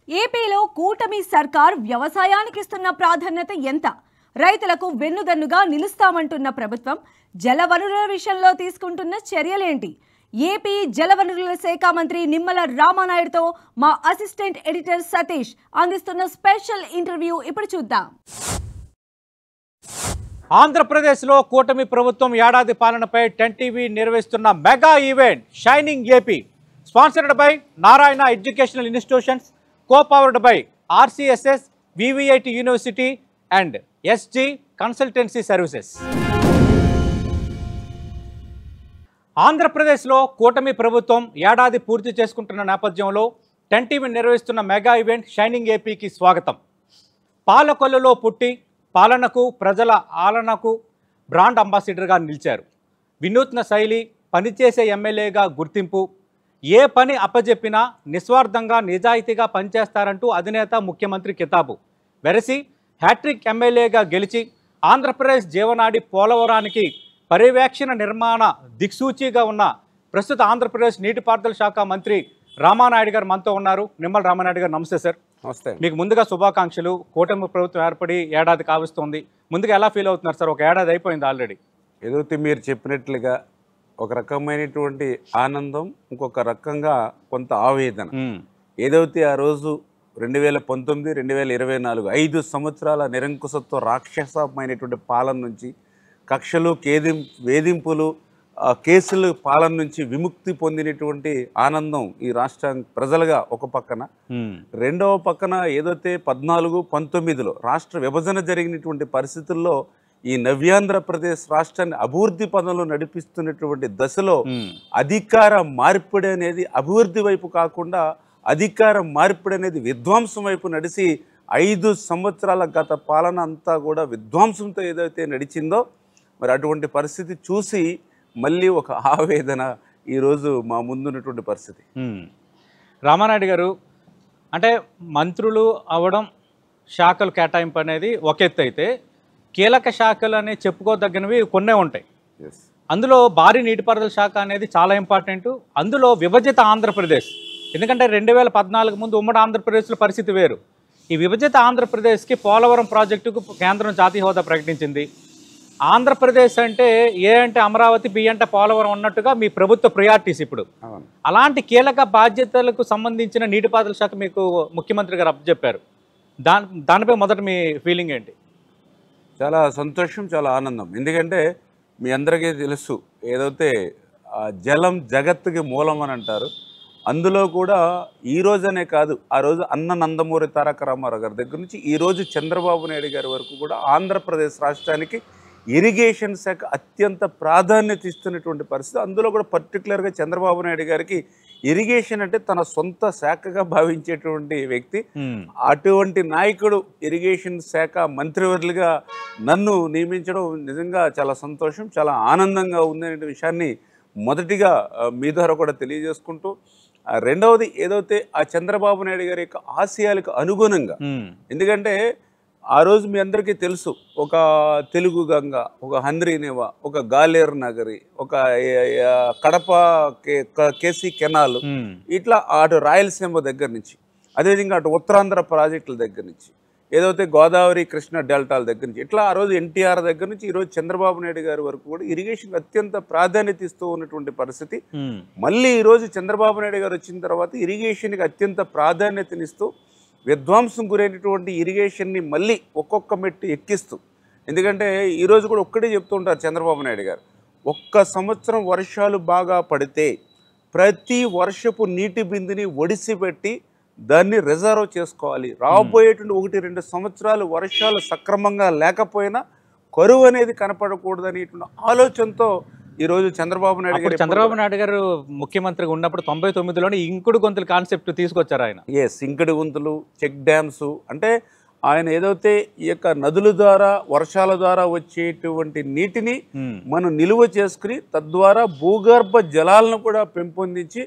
ఏపీలో కూటమి సర్కార్ వ్యవసాయానికి ఇస్తున్న ప్రాధాన్యత ఎంత? రైతులకు వెన్నుదన్నుగా నిలుస్తామంటున్న ప్రభుత్వం జలవనరుల విషయంలో తీసుకుంటున్న చర్యలేంటి? ఏపీ జలవనరుల శాఖ మంత్రి నిమ్మల రామానాయుడుతో మా అసిస్టెంట్ ఎడిటర్ సతీష్ అందిస్తున్న స్పెషల్ ఇంటర్వ్యూ ఇప్పుడు చూద్దాం. ఆంధ్రప్రదేశ్లో కూటమి ప్రభుత్వం ఏడాది పాలనపై 10 టీవీ నిర్వహిస్తున్న mega event shining AP, sponsored by Narayana educational institutions, co-powered by RCSS, VVIT University and SG Consultancy Services. ఆంధ్రప్రదేశ్లో కూటమి ప్రభుత్వం ఏడాది పూర్తి చేసుకుంటున్న నేపథ్యంలో 10 టీవీ నిర్వహిస్తున్న మెగా ఈవెంట్ షైనింగ్ ఏపీకి స్వాగతం. పాలకొల్లులో పుట్టి పాలనకు ప్రజల ఆలనకు బ్రాండ్ అంబాసిడర్గా నిలిచారు. వినూత్న శైలి, పనిచేసే ఎమ్మెల్యేగా గుర్తింపు, ఏ పని అప్పజెప్పినా నిస్వార్థంగా నిజాయితీగా పనిచేస్తారంటూ అధినేత ముఖ్యమంత్రి కితాబు. వెరసి హ్యాట్రిక్ ఎమ్మెల్యేగా గెలిచి ఆంధ్రప్రదేశ్ జీవనాడి పోలవరానికి పర్యవేక్షణ నిర్మాణ దిక్సూచిగా ఉన్న ప్రస్తుత ఆంధ్రప్రదేశ్ నీటిపారుదల శాఖ మంత్రి రామానాయుడు గారు మనతో ఉన్నారు. నిమ్మల రామానాయుడు గారు, నమస్తే సార్. నమస్తే. మీకు ముందుగా శుభాకాంక్షలు. కూటమి ప్రభుత్వం ఏర్పడి ఏడాది కావస్తోంది. ముందుగా ఎలా ఫీల్ అవుతున్నారు సార్? ఒక ఏడాది అయిపోయింది ఆల్రెడీ. ఏదైతే మీరు చెప్పినట్లుగా ఒక రకమైనటువంటి ఆనందం, ఇంకొక రకంగా కొంత ఆవేదన. ఏదైతే ఆ రోజు 2019, 2024 5 సంవత్సరాల నిరంకుశత్వ రాక్షసమైనటువంటి పాలన నుంచి, కక్షలు, వేధింపులు, కేసుల పాలన నుంచి విముక్తి పొందినటువంటి ఆనందం ఈ రాష్ట్ర ప్రజలుగా ఒక పక్కన, రెండవ పక్కన ఏదైతే 14, 19లో రాష్ట్ర విభజన జరిగినటువంటి పరిస్థితుల్లో ఈ నవ్యాంధ్రప్రదేశ్ రాష్ట్రాన్ని అభివృద్ధి పదంలో నడిపిస్తున్నటువంటి దశలో అధికార మార్పిడి అనేది అభివృద్ధి వైపు కాకుండా అధికార మార్పిడి అనేది విధ్వంసం వైపు నడిచి 5 సంవత్సరాల గత పాలన అంతా కూడా విధ్వంసంతో ఏదైతే నడిచిందో, మరి అటువంటి పరిస్థితి చూసి మళ్ళీ ఒక ఆవేదన ఈరోజు మా ముందున్నటువంటి పరిస్థితి. రామానాయుడు గారు, అంటే మంత్రులు అవ్వడం, శాఖలు కేటాయింపు అనేది ఒక ఎత్తు అయితే, కీలక శాఖలు అనేవి చెప్పుకోదగినవి కొన్నే ఉంటాయి. అందులో భారీ నీటిపారుదల శాఖ అనేది చాలా ఇంపార్టెంట్. అందులో విభజిత ఆంధ్రప్రదేశ్, ఎందుకంటే 2014 ముందు ఉమ్మడి ఆంధ్రప్రదేశ్లో పరిస్థితి వేరు. ఈ విభజిత ఆంధ్రప్రదేశ్కి పోలవరం ప్రాజెక్టుకు కేంద్రం జాతీయ హోదా ప్రకటించింది. ఆంధ్రప్రదేశ్ అంటే ఏ అంటే అమరావతి, బి అంటే పోలవరం అన్నట్టుగా మీ ప్రభుత్వ ప్రయారిటీస్ ఇప్పుడు. అలాంటి కీలక బాధ్యతలకు సంబంధించిన నీటిపారుదల శాఖ మీకు ముఖ్యమంత్రి గారు అప్పచెప్పారు. దానిపై మొదట మీ ఫీలింగ్ ఏంటి? చాలా సంతోషం, చాలా ఆనందం. ఎందుకంటే మీ అందరికీ తెలుసు, ఏదైతే జలం జగత్తుకి మూలం అని అంటారు. అందులో కూడా ఈ రోజనే కాదు, ఆ రోజు అన్న నందమూరి తారక రామారావు గారి దగ్గర నుంచి ఈరోజు చంద్రబాబు నాయుడు గారి వరకు కూడా ఆంధ్రప్రదేశ్ రాష్ట్రానికి ఇరిగేషన్ శాఖ అత్యంత ప్రాధాన్యత ఇస్తున్నటువంటి పరిస్థితి. అందులో కూడా పర్టికులర్గా చంద్రబాబు నాయుడు గారికి ఇరిగేషన్ అంటే తన సొంత శాఖగా భావించేటువంటి వ్యక్తి. అటువంటి నాయకుడు ఇరిగేషన్ శాఖ మంత్రివర్యులుగా నన్ను నియమించడం నిజంగా చాలా సంతోషం, చాలా ఆనందంగా ఉందనే విషయాన్ని మొదటిగా మీ ద్వారా కూడా తెలియజేసుకుంటూ, రెండవది ఏదైతే ఆ చంద్రబాబు నాయుడు గారి యొక్క ఆశయాలకు అనుగుణంగా, ఎందుకంటే ఆ రోజు మీ అందరికీ తెలుసు, ఒక తెలుగు గంగ, ఒక హంద్రీనేవా, ఒక గాలేరు నగరి, ఒక కడప కేసీ కెనాల్, ఇట్లా అటు రాయలసీమ దగ్గర నుంచి, అదేవిధంగా అటు ఉత్తరాంధ్ర ప్రాజెక్టుల దగ్గర నుంచి, ఏదైతే గోదావరి కృష్ణ డెల్టాల దగ్గర నుంచి, ఇట్లా ఆ రోజు ఎన్టీఆర్ దగ్గర నుంచి ఈరోజు చంద్రబాబు నాయుడు గారి వరకు కూడా ఇరిగేషన్ అత్యంత ప్రాధాన్యత ఇస్తూ ఉన్నటువంటి పరిస్థితి. మళ్ళీ ఈరోజు చంద్రబాబు నాయుడు గారు వచ్చిన తర్వాత ఇరిగేషన్కి అత్యంత ప్రాధాన్యతనిస్తూ విధ్వంసం గురైనటువంటి ఇరిగేషన్ని మళ్ళీ ఒక్కొక్క మెట్టు ఎక్కిస్తూ, ఎందుకంటే ఈరోజు కూడా ఒక్కటే చెప్తూ ఉంటారు చంద్రబాబు నాయుడు గారు, ఒక్క సంవత్సరం వర్షాలు బాగా పడితే ప్రతి వర్షపు నీటి బిందుని ఒడిసిపెట్టి దాన్ని రిజర్వ్ చేసుకోవాలి. రాబోయేటువంటి 1-2 సంవత్సరాలు వర్షాలు సక్రమంగా లేకపోయినా కరువు అనేది కనపడకూడదు అనేటువంటి ఆలోచనతో ఈరోజు చంద్రబాబు నాయుడు గారు ముఖ్యమంత్రిగా ఉన్నప్పుడు 99లోనే ఇంకుడు గొంతుల కాన్సెప్ట్ తీసుకొచ్చారు ఆయన. ఇంకుడు గొంతులు, చెక్ డ్యామ్స్, అంటే ఆయన ఏదైతే ఈ యొక్క నదుల ద్వారా, వర్షాల ద్వారా వచ్చేటువంటి నీటిని మనం నిలువ చేసుకుని తద్వారా భూగర్భ జలాలను కూడా పెంపొందించి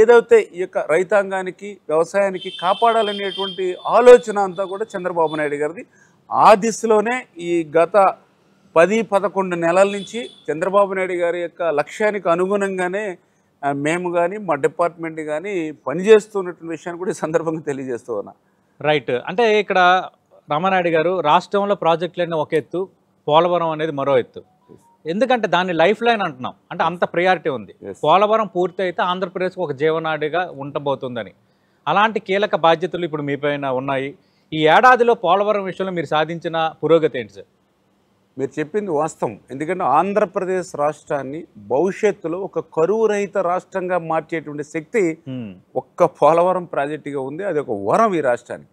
ఏదైతే ఈ యొక్క రైతాంగానికి, వ్యవసాయానికి కాపాడాలనేటువంటి ఆలోచన అంతా కూడా చంద్రబాబు నాయుడు గారిది. ఆ దిశలోనే ఈ గత 10-11 నెలల నుంచి చంద్రబాబు నాయుడు గారి యొక్క లక్ష్యానికి అనుగుణంగానే మేము కానీ మా డిపార్ట్మెంట్ కానీ పనిచేస్తున్నటువంటి విషయాన్ని కూడా ఈ సందర్భంగా తెలియజేస్తూ ఉన్నా. రైట్. అంటే ఇక్కడ రామానాయుడు గారు రాష్ట్రంలో ప్రాజెక్టులన్నీ ఒక ఎత్తు, పోలవరం అనేది మరో ఎత్తు. ఎందుకంటే దాన్ని లైఫ్ లైన్ అంటున్నాం, అంటే అంత ప్రయారిటీ ఉంది. పోలవరం పూర్తి అయితే ఆంధ్రప్రదేశ్కి ఒక జీవనాడిగా ఉండబోతుందని. అలాంటి కీలక బాధ్యతలు ఇప్పుడు మీ పైన ఉన్నాయి. ఈ ఏడాదిలో పోలవరం విషయంలో మీరు సాధించిన పురోగతి ఏంటి సార్? మీరు చెప్పింది వాస్తవం. ఎందుకంటే ఆంధ్రప్రదేశ్ రాష్ట్రాన్ని భవిష్యత్తులో ఒక కరువు రహిత రాష్ట్రంగా మార్చేటువంటి శక్తి ఒక్క పోలవరం ప్రాజెక్టుగా ఉంది. అది ఒక వరం ఈ రాష్ట్రానికి.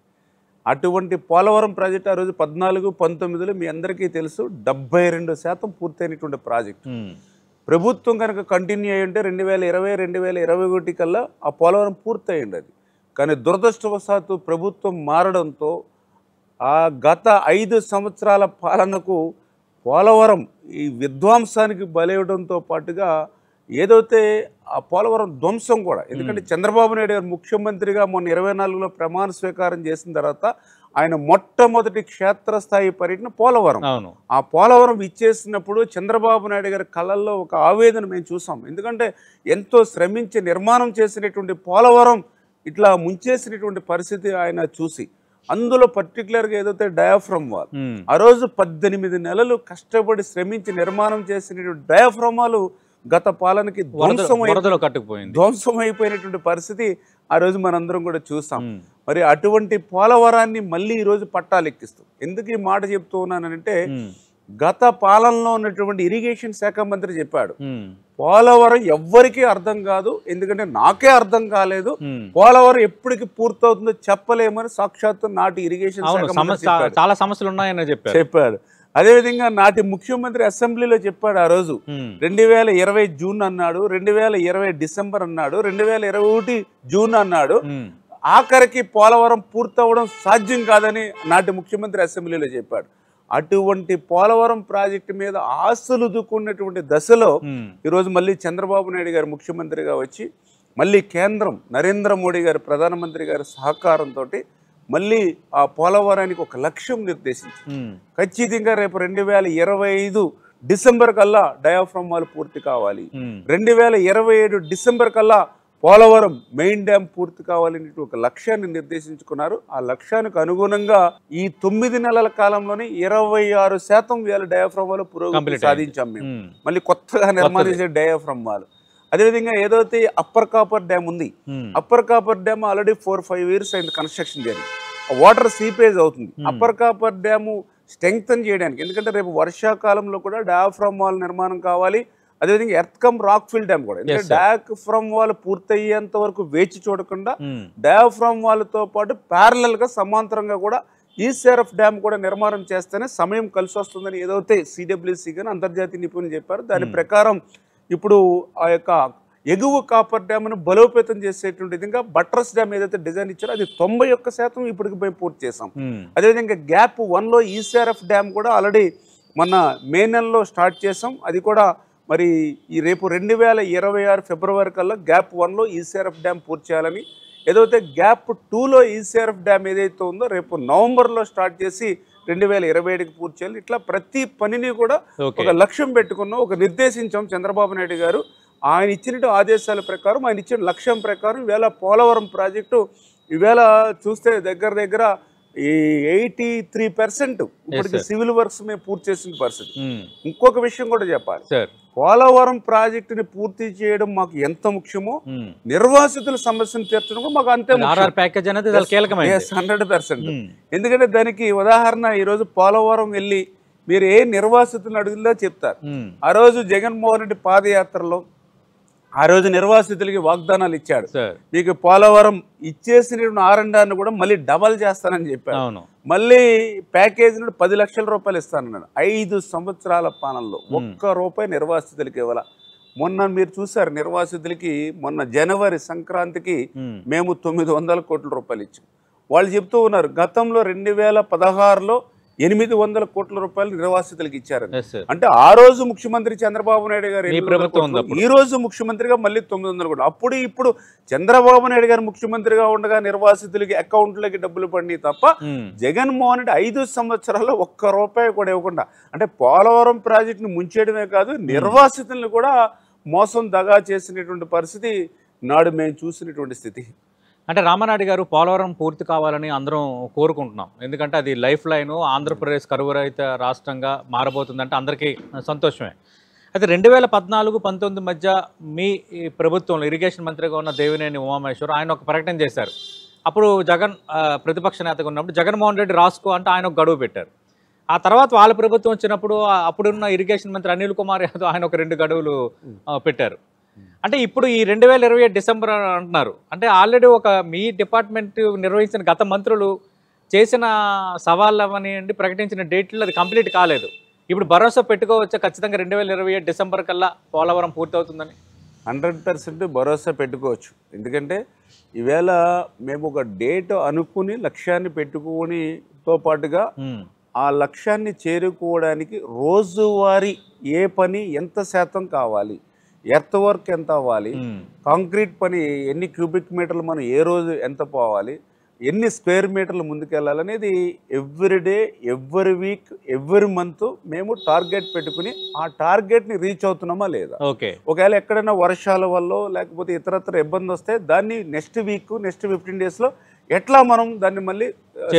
అటువంటి పోలవరం ప్రాజెక్టు ఆ రోజు 14-19లో మీ అందరికీ తెలుసు 72% పూర్తయినటువంటి ప్రాజెక్టు. ప్రభుత్వం కనుక కంటిన్యూ అయ్యి ఉంటే 2020-2021 కల్లా ఆ పోలవరం పూర్తయింది అది. కానీ దురదృష్టవశాత్తు ప్రభుత్వం మారడంతో ఆ గత 5 సంవత్సరాల పాలనకు పోలవరం ఈ విధ్వంసానికి బలవడంతో పాటుగా ఏదైతే ఆ పోలవరం ధ్వంసం కూడా, ఎందుకంటే చంద్రబాబు నాయుడు గారు ముఖ్యమంత్రిగా మొన్న 24లో ప్రమాణ స్వీకారం చేసిన తర్వాత ఆయన మొట్టమొదటి క్షేత్రస్థాయి పర్యటన పోలవరం. ఆ పోలవరం ఇచ్చేసినప్పుడు చంద్రబాబు నాయుడు గారి కళ్ళల్లో ఒక ఆవేదన మేము చూసాం. ఎందుకంటే ఎంతో శ్రమించి నిర్మాణం చేసినటువంటి పోలవరం ఇట్లా ముంచేసినటువంటి పరిస్థితి ఆయన చూసి, అందులో పర్టికులర్గా ఏదైతే డయాఫ్రమ్ వాల్ ఆ రోజు 18 నెలలు కష్టపడి శ్రమించి నిర్మాణం చేసినటువంటి డయాఫ్రమ్ వాల్ గత పాలనకి ధ్వంసమైపోయినటువంటి పరిస్థితి ఆ రోజు మనందరం కూడా చూసాం. మరి అటువంటి పోలవరాన్ని మళ్ళీ ఈరోజు పట్టాలెక్కిస్తాం. ఎందుకు ఈ మాట చెప్తూ ఉన్నానంటే, గత పాలనలో ఉన్నటువంటి ఇరిగేషన్ శాఖ మంత్రి చెప్పాడు, పోలవరం ఎవ్వరికీ అర్థం కాదు, ఎందుకంటే నాకే అర్థం కాలేదు, పోలవరం ఎప్పటికి పూర్తవుతుందో చెప్పలేమని సాక్షాత్తు నాటి ఇరిగేషన్ శాఖ మంత్రి చాలా సమస్యలు ఉన్నాయని చెప్పాడు. అదేవిధంగా నాటి ముఖ్యమంత్రి అసెంబ్లీలో చెప్పాడు ఆ రోజు. 2020 జూన్ అన్నాడు, 2020 డిసెంబర్ అన్నాడు, 2021 జూన్ అన్నాడు. ఆఖరికి పోలవరం పూర్తవడం సాధ్యం కాదని నాటి ముఖ్యమంత్రి అసెంబ్లీలో చెప్పాడు. అటువంటి పోలవరం ప్రాజెక్టు మీద ఆశలు దుక్కున్నటువంటి దశలో ఈరోజు మళ్ళీ చంద్రబాబు నాయుడు గారు ముఖ్యమంత్రిగా వచ్చి మళ్ళీ కేంద్రం నరేంద్ర మోడీ గారు ప్రధానమంత్రి గారి సహకారంతో మళ్ళీ ఆ పోలవరానికి ఒక లక్ష్యం నిర్దేశించి ఖచ్చితంగా రేపు 2025 డిసెంబర్ కల్లా డయాఫ్రమ్ వాల్ పూర్తి కావాలి, 2027 డిసెంబర్ కల్లా పోలవరం మెయిన్ డ్యామ్ పూర్తి కావాలని ఒక లక్ష్యాన్ని నిర్దేశించుకున్నారు. ఆ లక్ష్యానికి అనుగుణంగా ఈ 9 నెలల కాలంలోనే 26% వేల డయాఫ్రమ్ వాల్ పురోగతి సాధించాం మేము. మళ్ళీ కొత్తగా నిర్మాణించే డయాఫ్రమ్ వాల్. అదేవిధంగా ఏదైతే అప్పర్ కాపర్ డ్యామ్ ఉంది, upper coffer dam already 4-5 years అయింది కన్స్ట్రక్షన్ జరిగి, వాటర్ సీపేజ్ అవుతుంది. అప్పర్ కాపర్ డ్యాము స్ట్రెంగ్తన్ చేయడానికి, ఎందుకంటే రేపు వర్షాకాలంలో కూడా డయాఫ్రమ్ వాల్ నిర్మాణం కావాలి. అదేవిధంగా earth cum rock fill dam కూడా, ఎందుకంటే డయాఫ్రమ్ వాల్ పూర్తయ్యేంత వరకు వేచి చూడకుండా డయాఫ్రమ్ వాల్తో పాటు ప్యారలల్ గా సమాంతరంగా కూడా ఈసీఆర్ఎఫ్ డ్యామ్ కూడా నిర్మాణం చేస్తేనే సమయం కలిసి వస్తుందని ఏదైతే సిడబ్ల్యూసీ కానీ అంతర్జాతీయ నిపుణులు చెప్పారు. దాని ప్రకారం ఇప్పుడు ఆ యొక్క ఎగువ కాపర్ డ్యామ్ను బలోపేతం చేసేటువంటి విధంగా బట్రస్ డ్యామ్ ఏదైతే డిజైన్ ఇచ్చారో అది 91% ఇప్పటికి మేము పూర్తి చేసాం. అదేవిధంగా గ్యాప్ 1లో ఈసీఆర్ఎఫ్ డ్యామ్ కూడా ఆల్రెడీ మొన్న మే నెలలో స్టార్ట్ చేసాం. అది కూడా మరి ఈ రేపు 2026 ఫిబ్రవరి కల్లా గ్యాప్ 1లో ఈసీఆర్ఎఫ్ డ్యామ్ పూర్తి చేయాలని, ఏదైతే గ్యాప్ 2లో ఈసీఆర్ఎఫ్ డ్యామ్ ఏదైతే ఉందో రేపు నవంబర్లో స్టార్ట్ చేసి 2027కి పూర్తి చేయాలి. ఇట్లా ప్రతి పనిని కూడా ఒక లక్ష్యం పెట్టుకున్నాం, ఒక నిర్దేశించాం చంద్రబాబు నాయుడు గారు. ఆయన ఇచ్చిన ఆదేశాల ప్రకారం, ఆయన ఇచ్చిన లక్ష్యం ప్రకారం ఈవేళ పోలవరం ప్రాజెక్టు ఈవేళ చూస్తే దగ్గర దగ్గర 83% ఇప్పటికి సివిల్ వర్క్స్ మేము పూర్తి చేసిన పరిస్థితి. ఇంకొక విషయం కూడా చెప్పాలి, పోలవరం ప్రాజెక్టుని పూర్తి చేయడం మాకు ఎంత ముఖ్యమో నిర్వాసితుల సమస్యను తీర్చడం కూడా మాకు అంతే ముఖ్యం, 100%. ఎందుకంటే దానికి ఉదాహరణ ఈరోజు పోలవరం వెళ్ళి మీరు ఏ నిర్వాసితులను అడుగుతుందో చెప్తారు. ఆ రోజు జగన్మోహన్ రెడ్డి పాదయాత్రలో ఆ రోజు నిర్వాసితులకి వాగ్దానాలు ఇచ్చాడు, మీకు పోలవరం ఇచ్చేసిన R&R కూడా మళ్ళీ డబల్ చేస్తానని చెప్పాడు. మళ్ళీ ప్యాకేజ్ నుండి 10 లక్షల రూపాయలు ఇస్తానన్నాడు. 5 సంవత్సరాల పాలనలో ఒక్క రూపాయి నిర్వాసితులకి ఇవ్వాల. మొన్న మీరు చూసారు, నిర్వాసితులకి మొన్న జనవరి సంక్రాంతికి మేము 900 కోట్ల రూపాయలు ఇచ్చాం. వాళ్ళు చెప్తూ ఉన్నారు గతంలో 2016లో 800 కోట్ల రూపాయలు నిర్వాసితులకు ఇచ్చారు. అంటే ఆ రోజు ముఖ్యమంత్రి చంద్రబాబు నాయుడు గారు, ఈ రోజు ముఖ్యమంత్రిగా మళ్ళీ 900 కోట్లు. అప్పుడు ఇప్పుడు చంద్రబాబు నాయుడు గారు ముఖ్యమంత్రిగా ఉండగా నిర్వాసితులకి అకౌంట్లకి డబ్బులు పడినాయి తప్ప జగన్మోహన్ రెడ్డి 5 సంవత్సరాల్లో ఒక్క రూపాయి కూడా ఇవ్వకుండా, అంటే పోలవరం ప్రాజెక్టును ముంచేయడమే కాదు నిర్వాసితులను కూడా మోసం దగా చేసినటువంటి పరిస్థితి నాడు మేము చూసినటువంటి స్థితి. అంటే రామానాయుడు గారు పోలవరం పూర్తి కావాలని అందరం కోరుకుంటున్నాం. ఎందుకంటే అది లైఫ్ లైను, ఆంధ్రప్రదేశ్ కరువు రహిత రాష్ట్రంగా మారబోతుందంటే అందరికీ సంతోషమే. అయితే 2014-19 మధ్య మీ ప్రభుత్వంలో ఇరిగేషన్ మంత్రిగా ఉన్న దేవినేని ఉమామహేశ్వర్ ఆయన ఒక ప్రకటన చేశారు. అప్పుడు జగన్ ప్రతిపక్ష నేతగా ఉన్నప్పుడు జగన్మోహన్ రెడ్డి రాసుకో అంటే ఆయన ఒక గడువు పెట్టారు. ఆ తర్వాత వాళ్ళ ప్రభుత్వం వచ్చినప్పుడు అప్పుడున్న ఇరిగేషన్ మంత్రి అనిల్ కుమార్ యాదవ్ ఆయన ఒక 2 గడువులు పెట్టారు. అంటే ఇప్పుడు ఈ 2027 డిసెంబర్ అంటున్నారు. అంటే ఆల్రెడీ ఒక మీ డిపార్ట్మెంట్ నిర్వహించిన గత మంత్రులు చేసిన సవాళ్ళు అవనివ్వండి, ప్రకటించిన డేట్లు అది కంప్లీట్ కాలేదు. ఇప్పుడు భరోసా పెట్టుకోవచ్చా ఖచ్చితంగా 2027 డిసెంబర్ కల్లా పోలవరం పూర్తవుతుందని? 100% భరోసా పెట్టుకోవచ్చు. ఎందుకంటే ఈవేళ మేము ఒక డేట్ అనుకుని లక్ష్యాన్ని పెట్టుకునితో పాటుగా ఆ లక్ష్యాన్ని చేరుకోవడానికి రోజువారీ ఏ పని ఎంత శాతం కావాలి, ఎర్త్ వర్క్ ఎంత అవ్వాలి, కాంక్రీట్ పని ఎన్ని క్యూబిక్ మీటర్లు మనం ఏ రోజు ఎంత పోవాలి, ఎన్ని స్క్వేర్ మీటర్లు ముందుకెళ్ళాలనేది everyday, every week, every month మేము టార్గెట్ పెట్టుకుని ఆ టార్గెట్ని రీచ్ అవుతున్నామా లేదా. ఒకవేళ ఎక్కడైనా వర్షాల వల్ల లేకపోతే ఇతరత్ర ఇబ్బంది వస్తే దాన్ని నెక్స్ట్ వీక్, నెక్స్ట్ 15 డేస్లో ఎట్లా మనం దాన్ని మళ్ళీ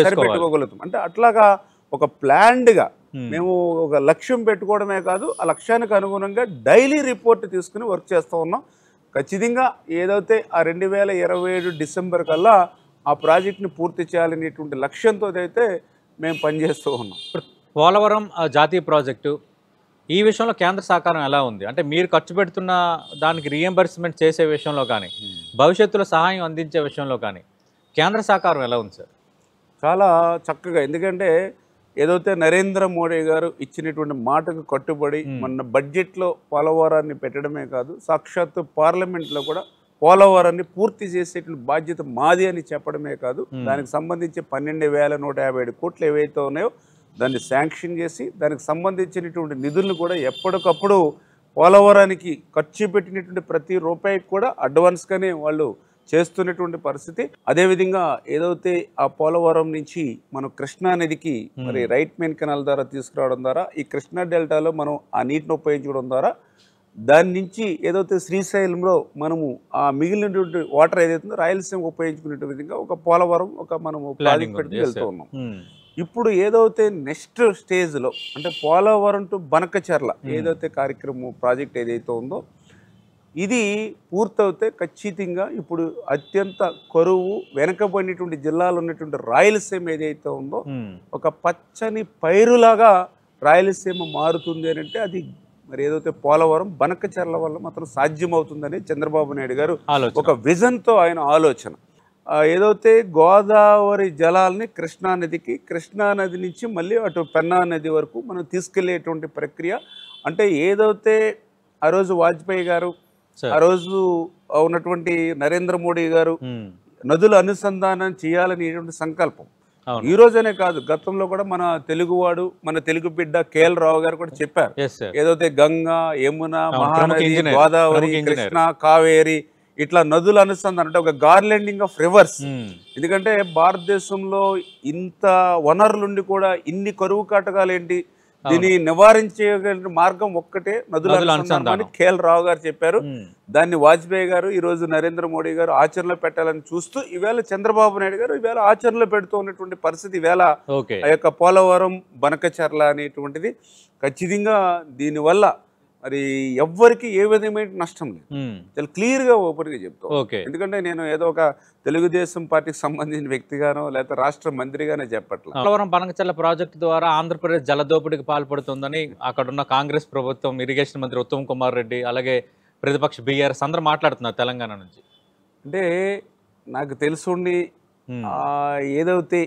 సరిపెట్టుకోగలుగుతాం. అంటే అట్లాగా ఒక ప్లాన్డ్గా మేము ఒక లక్ష్యం పెట్టుకోవడమే కాదు, ఆ లక్ష్యానికి అనుగుణంగా డైలీ రిపోర్ట్ తీసుకుని వర్క్ చేస్తూ ఉన్నాం. ఖచ్చితంగా ఏదైతే ఆ 2027 డిసెంబర్ కల్లా ఆ ప్రాజెక్ట్ని పూర్తి చేయాలనేటువంటి లక్ష్యంతో అయితే మేము పనిచేస్తూ ఉన్నాం. ఇప్పుడు పోలవరం జాతీయ ప్రాజెక్టు ఈ విషయంలో కేంద్ర సహకారం ఎలా ఉంది? అంటే మీరు ఖర్చు పెడుతున్న దానికి రీఎంబర్స్మెంట్ చేసే విషయంలో కానీ, భవిష్యత్తులో సహాయం అందించే విషయంలో కానీ కేంద్ర సహకారం ఎలా ఉంది సార్? చాలా చక్కగా. ఎందుకంటే ఏదైతే నరేంద్ర మోడీ గారు ఇచ్చినటువంటి మాటకు కట్టుబడి మొన్న బడ్జెట్లో పోలవరాన్ని పెట్టడమే కాదు, సాక్షాత్తు పార్లమెంట్లో కూడా పోలవరాన్ని పూర్తి చేసేటువంటి బాధ్యత మాది అని చెప్పడమే కాదు, దానికి సంబంధించి 12,157 కోట్లు ఏవైతే ఉన్నాయో దాన్ని శాంక్షన్ చేసి దానికి సంబంధించినటువంటి నిధులను కూడా ఎప్పటికప్పుడు పోలవరానికి ఖర్చు పెట్టినటువంటి ప్రతి రూపాయికి కూడా అడ్వాన్స్గానే వాళ్ళు చేస్తున్నటువంటి పరిస్థితి. అదేవిధంగా ఏదైతే ఆ పోలవరం నుంచి మనం కృష్ణా నదికి మరి రైట్ మెయిన్ కెనాల్ ద్వారా తీసుకురావడం ద్వారా ఈ కృష్ణా డెల్టాలో మనం ఆ నీటిని ఉపయోగించడం ద్వారా దాని నుంచి ఏదైతే శ్రీశైలంలో మనము ఆ మిగిలినటువంటి వాటర్ ఏదైతుందో రాయలసీమ ఉపయోగించుకునే విధంగా ఒక పోలవరం ఒక మనము ప్రాజెక్ట్ పెట్టుకుని వెళ్తూ ఉన్నాం. ఇప్పుడు ఏదైతే నెక్స్ట్ స్టేజ్లో అంటే పోలవరం టు బనకచెర్ల ఏదైతే కార్యక్రమం ప్రాజెక్ట్ ఏదైతే ఉందో ఇది పూర్తవుతే ఖచ్చితంగా ఇప్పుడు అత్యంత కరువు వెనకబడినటువంటి జిల్లాలో ఉన్నటువంటి రాయలసీమ ఏదైతే ఉందో ఒక పచ్చని పైరులాగా రాయలసీమ మారుతుంది అని అంటే అది మరి ఏదైతే పోలవరం బనకచెర్ల వల్ల మాత్రం సాధ్యమవుతుందని చంద్రబాబు నాయుడు గారు ఒక విజన్తో ఆయన ఆలోచన. ఏదైతే గోదావరి జలాల్ని కృష్ణానదికి, కృష్ణానది నుంచి మళ్ళీ అటు పెన్నా నది వరకు మనం తీసుకెళ్లేటువంటి ప్రక్రియ. అంటే ఏదైతే ఆ రోజు వాజ్పేయి గారు, ఆ రోజు ఉన్నటువంటి నరేంద్ర మోడీ గారు నదుల అనుసంధానం చేయాలనేటువంటి సంకల్పం ఈ రోజనే కాదు, గతంలో కూడా మన తెలుగువాడు, మన తెలుగు బిడ్డ కేఎల్ రావు గారు కూడా చెప్పారు. ఏదైతే గంగా, యమున, మహానది, గోదావరి, కృష్ణ, కావేరి ఇట్లా నదుల అనుసంధానం అంటే ఒక గార్లెండింగ్ ఆఫ్ రివర్స్. ఎందుకంటే భారతదేశంలో ఇంత వనరులుండి కూడా ఇన్ని కరువు కాటకాలు ఏంటి, దీన్ని నివారించే మార్గం ఒక్కటే నదుల అనుసంధానం కేఎల్ రావు గారు చెప్పారు. దాన్ని వాజ్పేయి గారు, ఈ రోజు నరేంద్ర మోడీ గారు ఆచరణలో పెట్టాలని చూస్తూ ఈవేళ చంద్రబాబు నాయుడు గారు ఈవేళ ఆచరణలో పెడుతూ ఉన్నటువంటి పరిస్థితి. ఈవేళ ఆ యొక్క పోలవరం బనకచెర్ల అనేటువంటిది ఖచ్చితంగా దీనివల్ల మరి ఎవ్వరికి ఏ విధమైన నష్టం లేదు, చాలా క్లియర్గా ఓపెన్గా చెప్తాం. ఎందుకంటే నేను ఏదో ఒక తెలుగుదేశం పార్టీకి సంబంధించిన వ్యక్తిగానో లేకపోతే రాష్ట్ర మంత్రిగానే చెప్పట్లేదు. పోలవరం బనకచెర్ల ప్రాజెక్టు ద్వారా ఆంధ్రప్రదేశ్ జలదోపిడికి పాల్పడుతుందని అక్కడున్న కాంగ్రెస్ ప్రభుత్వం, ఇరిగేషన్ మంత్రి ఉత్తమ్ కుమార్ రెడ్డి, అలాగే ప్రతిపక్ష బీఆర్ఎస్ అందరూ మాట్లాడుతున్నారు తెలంగాణ నుంచి. అంటే నాకు తెలుసుండి ఏదైతే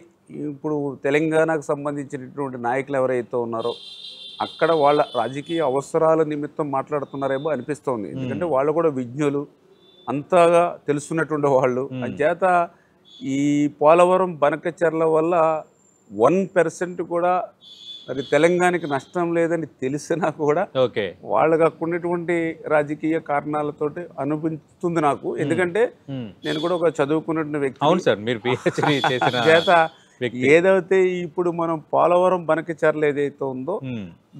ఇప్పుడు తెలంగాణకు సంబంధించినటువంటి నాయకులు ఎవరైతే ఉన్నారో అక్కడ వాళ్ళ రాజకీయ అవసరాల నిమిత్తం మాట్లాడుతున్నారేమో అనిపిస్తోంది. ఎందుకంటే వాళ్ళు కూడా విజ్ఞులు, అంతగా తెలుసున్నటువంటి వాళ్ళు. అంచేత ఈ పోలవరం బనకచెర్ల వల్ల 1% కూడా మరి తెలంగాణకి నష్టం లేదని తెలిసినా కూడా వాళ్ళకి ఉన్నటువంటి రాజకీయ కారణాలతోటి అనిపిస్తుంది నాకు. ఎందుకంటే నేను కూడా ఒక చదువుకున్నటువంటి వ్యక్తి. అవును సార్, మీరు పిహెచ్డి చేసిన చేత ఏదైతే ఇప్పుడు మనం పోలవరం బనకచర్ల ఏదైతే ఉందో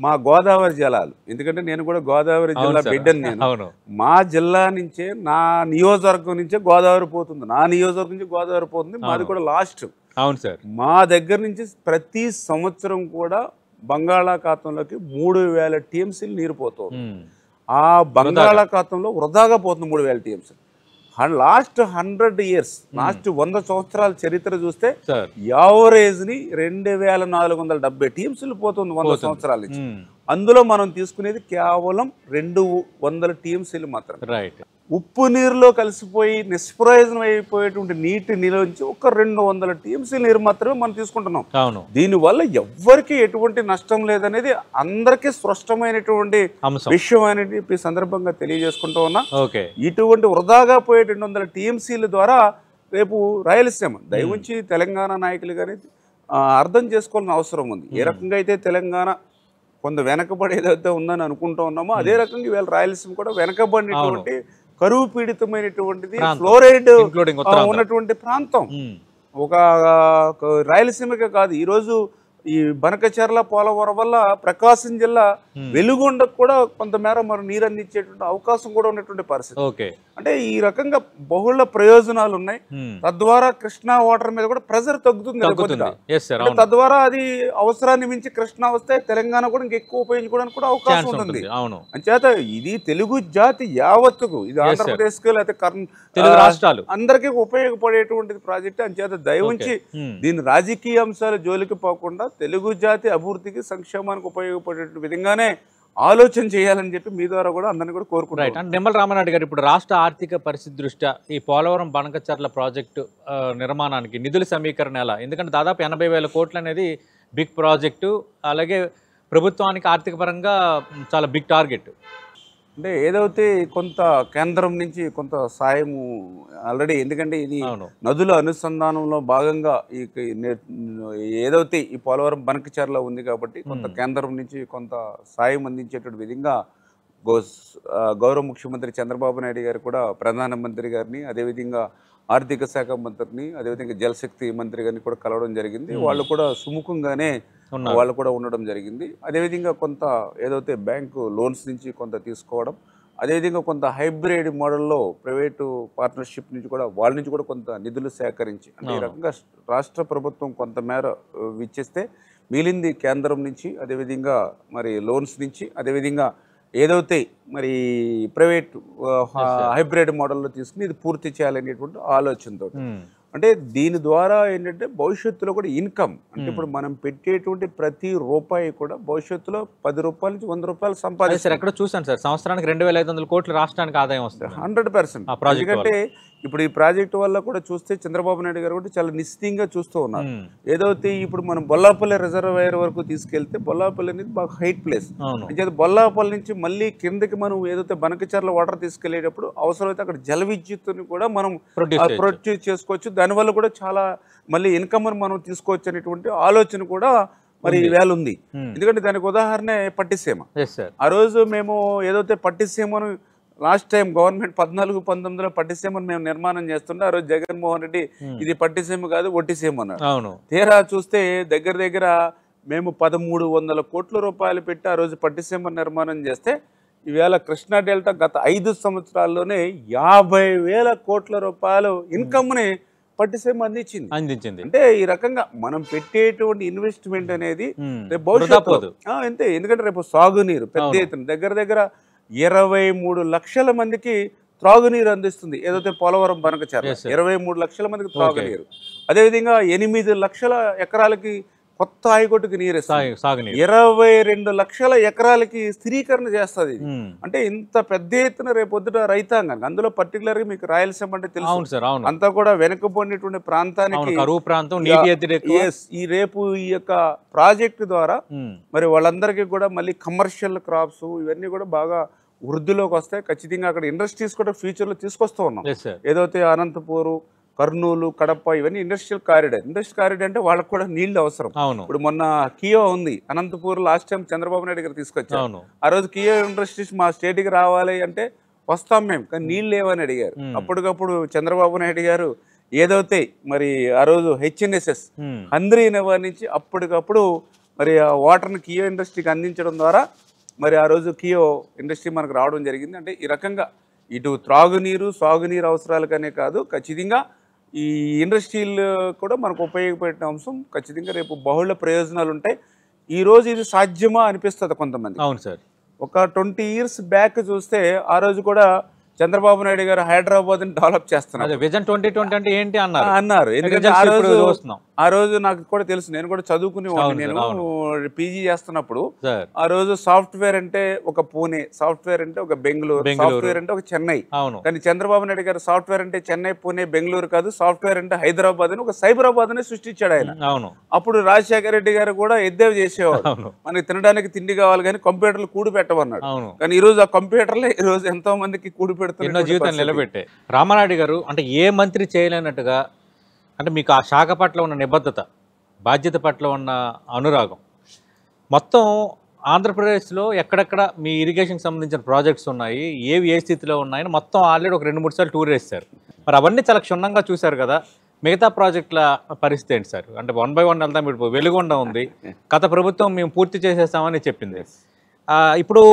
మా గోదావరి జలాలు, ఎందుకంటే నేను కూడా గోదావరి జిల్లా బిడ్డని, నేను మా జిల్లా నుంచే నా నియోజకవర్గం నుంచే గోదావరి పోతుంది, నా నియోజకవర్గం నుంచి గోదావరి పోతుంది, మాది కూడా లాస్ట్. అవును సార్. మా దగ్గర నుంచి ప్రతి సంవత్సరం కూడా బంగాళాఖాతంలోకి 3000 టీఎంసీలు నీరు పోతుంది. ఆ బంగాళాఖాతంలో వృధాగా పోతుంది 3000 టీఎంసీ. లాస్ట్ 100 years, లాస్ట్ 100 సంవత్సరాల చరిత్ర చూస్తే యావరేజ్ ని 2470 టీఎంసీలు పోతుంది 100 సంవత్సరాల నుంచి. అందులో మనం తీసుకునేది కేవలం 200 టీఎంసీలు మాత్రమే. ఉప్పు నీరులో కలిసిపోయి నిష్ప్రయోజనం అయిపోయేటువంటి నీటి నిలోంచి ఒక 200 టీఎంసీ నీరు మాత్రమే మనం తీసుకుంటున్నాం. దీనివల్ల ఎవ్వరికి ఎటువంటి నష్టం లేదనేది అందరికీ స్పష్టమైనటువంటి విషయం అనేది ఈ సందర్భంగా తెలియజేసుకుంటూ ఉన్నా. ఇటువంటి వృధాగా పోయే 200 టీఎంసీల ద్వారా రేపు రాయలసీమ దయవుంచి తెలంగాణ నాయకులు కానీ అర్థం చేసుకోవాల్సిన అవసరం ఉంది. ఏ రకంగా అయితే తెలంగాణ కొంత వెనకబడి ఏదైతే ఉందని అనుకుంటూ ఉన్నామో అదే రకంగా ఈవేళ రాయలసీమ కూడా వెనకబడినటువంటి కరువు పీడితమైనటువంటిది, ఫ్లోరైడ్ ఉన్నటువంటి ప్రాంతం. ఒక రాయలసీమకే కాదు, ఈరోజు ఈ బనకచర్ల పోలవరం వల్ల ప్రకాశం జిల్లా వెలుగొండకు కూడా కొంతమేర మరి నీరు అందించేటువంటి అవకాశం కూడా ఉన్నటువంటి పరిస్థితి. అంటే ఈ రకంగా బహుళ ప్రయోజనాలు ఉన్నాయి. తద్వారా కృష్ణా వాటర్ మీద కూడా ప్రెజర్ తగ్గుతుంది. తద్వారా అది అవసరాన్ని మించి కృష్ణా వస్తే తెలంగాణ కూడా ఇంకెక్కువ ఉపయోగించుకోవడానికి కూడా అవకాశం ఉంటుంది. అంచేత ఇది తెలుగు జాతి యావత్తుకు, ఇది ఆంధ్రప్రదేశ్ కు లేకపోతే రాష్ట్రాలు అందరికీ ఉపయోగపడేటువంటి ప్రాజెక్ట్. అంచేత దయవుంచి దీని రాజకీయ అంశాల జోలికి పోకుండా తెలుగు జాతి అభివృద్ధికి సంక్షేమానికి ఉపయోగపడే విధంగానే ఆలోచన చేయాలని చెప్పి మీ ద్వారా కూడా అందరినీ కూడా కోరుకుంటున్నాను. నిమ్మల రామారెడ్డి గారు, ఇప్పుడు రాష్ట్ర ఆర్థిక పరిస్థితి దృష్ట్యా ఈ పోలవరం బనకచర్ల ప్రాజెక్టు నిర్మాణానికి నిధుల సమీకరణ ఎలా? ఎందుకంటే దాదాపు 80,000 కోట్లు అనేది బిగ్ ప్రాజెక్టు, అలాగే ప్రభుత్వానికి ఆర్థిక పరంగా చాలా బిగ్ టార్గెట్. అంటే ఏదైతే కొంత కేంద్రం నుంచి కొంత సాయము ఆల్రెడీ, ఎందుకంటే ఇది నదుల అనుసంధానంలో భాగంగా ఏదైతే ఈ పోలవరం బనకచర్ల ఉంది కాబట్టి కొంత కేంద్రం నుంచి కొంత సాయం అందించేటువంటి విధంగా గౌరవ ముఖ్యమంత్రి చంద్రబాబు నాయుడు గారు కూడా ప్రధానమంత్రి గారిని, అదేవిధంగా ఆర్థిక శాఖ మంత్రిని, అదేవిధంగా జలశక్తి మంత్రి గారిని కూడా కలవడం జరిగింది. వాళ్ళు కూడా సుముఖంగానే వాళ్ళు కూడా ఉండడం జరిగింది. అదేవిధంగా కొంత ఏదైతే బ్యాంకు లోన్స్ నుంచి కొంత తీసుకోవడం, అదేవిధంగా కొంత హైబ్రిడ్ మోడల్లో ప్రైవేటు పార్ట్నర్షిప్ నుంచి కూడా వాళ్ళ నుంచి కూడా కొంత నిధులు సేకరించి, అంటే ఈ రకంగా రాష్ట్ర ప్రభుత్వం కొంతమేర ఇచ్చేస్తే మిగిలింది కేంద్రం నుంచి, అదేవిధంగా మరి లోన్స్ నుంచి, అదేవిధంగా ఏదైతే మరి ప్రైవేట్ హైబ్రిడ్ మోడల్లో తీసుకుని ఇది పూర్తి చేయాలనేటువంటి ఆలోచనతో. అంటే దీని ద్వారా ఏంటంటే భవిష్యత్తులో కూడా ఇన్కమ్, అంటే ఇప్పుడు మనం పెట్టేటువంటి ప్రతి రూపాయి కూడా భవిష్యత్తులో 10 రూపాయల నుంచి 100 రూపాయలు సంపాదిస్తారు. ఎక్కడ చూసాను సార్, సంవత్సరానికి 2,500 కోట్లు రాష్ట్రానికి ఆదాయం వస్తుంది 100%. ఎందుకంటే ఇప్పుడు ఈ ప్రాజెక్టు వల్ల కూడా చూస్తే చంద్రబాబు నాయుడు గారు కూడా చాలా నిశ్చితంగా చూస్తూ ఉన్నారు. ఏదైతే ఇప్పుడు మనం బొల్లాపల్లి రిజర్వాయర్ వరకు తీసుకెళ్తే బొల్లాపల్లి అనేది బాగా హైట్ ప్లేస్. అంటే బొల్లాపల్లి నుంచి మళ్ళీ కిందకి మనం ఏదైతే బనకచర్ల వాటర్ తీసుకెళ్లేటప్పుడు అవసరమైతే అక్కడ జల విద్యుత్తుని కూడా మనం ప్రొడ్యూస్ చేసుకోవచ్చు. దానివల్ల కూడా చాలా మళ్ళీ ఇన్కమ్ మనం తీసుకోవచ్చు అనేటువంటి ఆలోచన కూడా మరి వేళ ఉంది. ఎందుకంటే దానికి ఉదాహరణ పట్టిసీమ. ఆ రోజు మేము ఏదైతే పట్టిసీమను లాస్ట్ టైం గవర్నమెంట్ 14-19లో పట్టిసీమను మేము నిర్మాణం చేస్తుంటే ఆ రోజు జగన్మోహన్ రెడ్డి ఇది పట్టిసీమ కాదు ఒట్టిసీమ అన్నారు. తీరా చూస్తే దగ్గర దగ్గర మేము 1,300 కోట్ల రూపాయలు పెట్టి ఆ రోజు పట్టిసీమ నిర్మాణం చేస్తే ఈవేళ కృష్ణా డెల్టా గత 5 సంవత్సరాల్లోనే 50,000 కోట్ల రూపాయలు ఇన్కమ్ని పట్టిసీమ అందించింది. అంటే ఈ రకంగా మనం పెట్టేటువంటి ఇన్వెస్ట్మెంట్ అనేది రేపు భవిష్యత్తు అంతే. ఎందుకంటే రేపు సాగునీరు పెద్ద ఎత్తున దగ్గర దగ్గర 23 లక్షల మందికి త్రాగునీరు అందిస్తుంది ఏదైతే పోలవరం బనకచర్ల. 23 లక్షల మందికి త్రాగునీరు, అదేవిధంగా 8 లక్షల ఎకరాలకి కొత్త ఆయకట్టుకు నీరు ఇస్తుంది, 22 లక్షల ఎకరాలకి స్థిరీకరణ చేస్తుంది. అంటే ఇంత పెద్ద ఎత్తున రేపొద్దుట రైతాంగానికి, అందులో పర్టికులర్ గా మీకు రాయలసీమ అంటే తెలుసు, అంతా కూడా వెనుకబడినటువంటి ప్రాంతానికి ఈ రేపు ఈ యొక్క ప్రాజెక్టు ద్వారా మరి వాళ్ళందరికీ కూడా మళ్ళీ కమర్షియల్ క్రాప్స్ ఇవన్నీ కూడా బాగా వృద్ధిలోకి వస్తాయి. ఖచ్చితంగా అక్కడ ఇండస్ట్రీస్ కూడా ఫ్యూచర్ లో తీసుకొస్తూ ఉన్నాం. ఏదైతే అనంతపూరు, కర్నూలు, కడప ఇవన్నీ ఇండస్ట్రియల్ కారిడార్. ఇండస్ట్రియల్ కారిడార్ అంటే వాళ్ళకి కూడా నీళ్లు అవసరం. ఇప్పుడు మొన్న కియో ఉంది అనంతపూర్, లాస్ట్ టైం చంద్రబాబు నాయుడు గారు తీసుకొచ్చారు. ఆ రోజు కియో ఇండస్ట్రీస్ మా స్టేట్ కి రావాలి అంటే వస్తాం మేము, కానీ నీళ్ళు లేవని అడిగారు. అప్పటికప్పుడు చంద్రబాబు నాయుడు గారు ఏదైతే మరి ఆ రోజు హెచ్ఎన్ఎస్ఎస్ హంద్రీ నెవర్ నుంచి అప్పటికప్పుడు మరి ఆ వాటర్ని కియో ఇండస్ట్రీకి అందించడం ద్వారా మరి ఆ రోజు కియో ఇండస్ట్రీ మనకు రావడం జరిగింది. అంటే ఈ రకంగా ఇటు త్రాగునీరు సాగునీరు అవసరాలకనే కాదు, ఖచ్చితంగా ఈ ఇండస్ట్రీలు కూడా మనకు ఉపయోగపడిన అంశం. ఖచ్చితంగా రేపు బహుళ ప్రయోజనాలు ఉంటాయి. ఈరోజు ఇది సాధ్యమా అనిపిస్తుంది కొంతమంది. అవును సార్. ఒక 20 years బ్యాక్ చూస్తే ఆ రోజు కూడా చంద్రబాబు నాయుడు గారు హైదరాబాద్ని డెవలప్ చేస్తున్నారు. విజన్ 2020 అంటే ఏంటి అన్నారు. ఎందుకంటే ఆ రోజు నాకు కూడా తెలుసు, నేను కూడా చదువుకునేవాడిని. నేను పీజీ చేస్తున్నప్పుడు ఆ రోజు సాఫ్ట్వేర్ అంటే ఒక పూణే, సాఫ్ట్వేర్ అంటే ఒక బెంగళూరు, సాఫ్ట్వేర్ అంటే ఒక చెన్నై. కానీ చంద్రబాబు నాయుడు గారు సాఫ్ట్వేర్ అంటే చెన్నై, పూణే, బెంగళూరు కాదు, సాఫ్ట్వేర్ అంటే హైదరాబాద్ అని ఒక సైబరాబాద్ అని సృష్టించాడు ఆయన. అప్పుడు రాజశేఖర రెడ్డి గారు కూడా ఎద్దేవి చేసేవాడు, మనకి తినడానికి తిండి కావాలి కానీ కంప్యూటర్లు కూడి పెట్టమన్నాడు. కానీ ఈ రోజు ఆ కంప్యూటర్లే ఈ రోజు ఎంతో మందికి కూడి పెడుతున్నారు, జీవితం నిలబెట్టే. రామానాయుడు గారు అంటే ఏ మంత్రి చేయలేనట్టుగా, అంటే మీకు ఆ శాఖ పట్ల ఉన్న నిబద్ధత, బాధ్యత పట్ల ఉన్న అనురాగం, మొత్తం ఆంధ్రప్రదేశ్లో ఎక్కడెక్కడ మీ ఇరిగేషన్కి సంబంధించిన ప్రాజెక్ట్స్ ఉన్నాయి, ఏవి ఏ స్థితిలో ఉన్నాయని మొత్తం ఆల్రెడీ ఒక 2-3 సార్లు టూర్ వేస్తారు. మరి అవన్నీ చాలా క్షుణ్ణంగా చూశారు కదా. మిగతా ప్రాజెక్టుల పరిస్థితి ఏంటి సార్? అంటే 1 by 1 వెళ్తాం. ఇప్పుడు వెలుగొండ ఉంది, గత ప్రభుత్వం మేము పూర్తి చేసేస్తామని చెప్పింది. ఇప్పుడు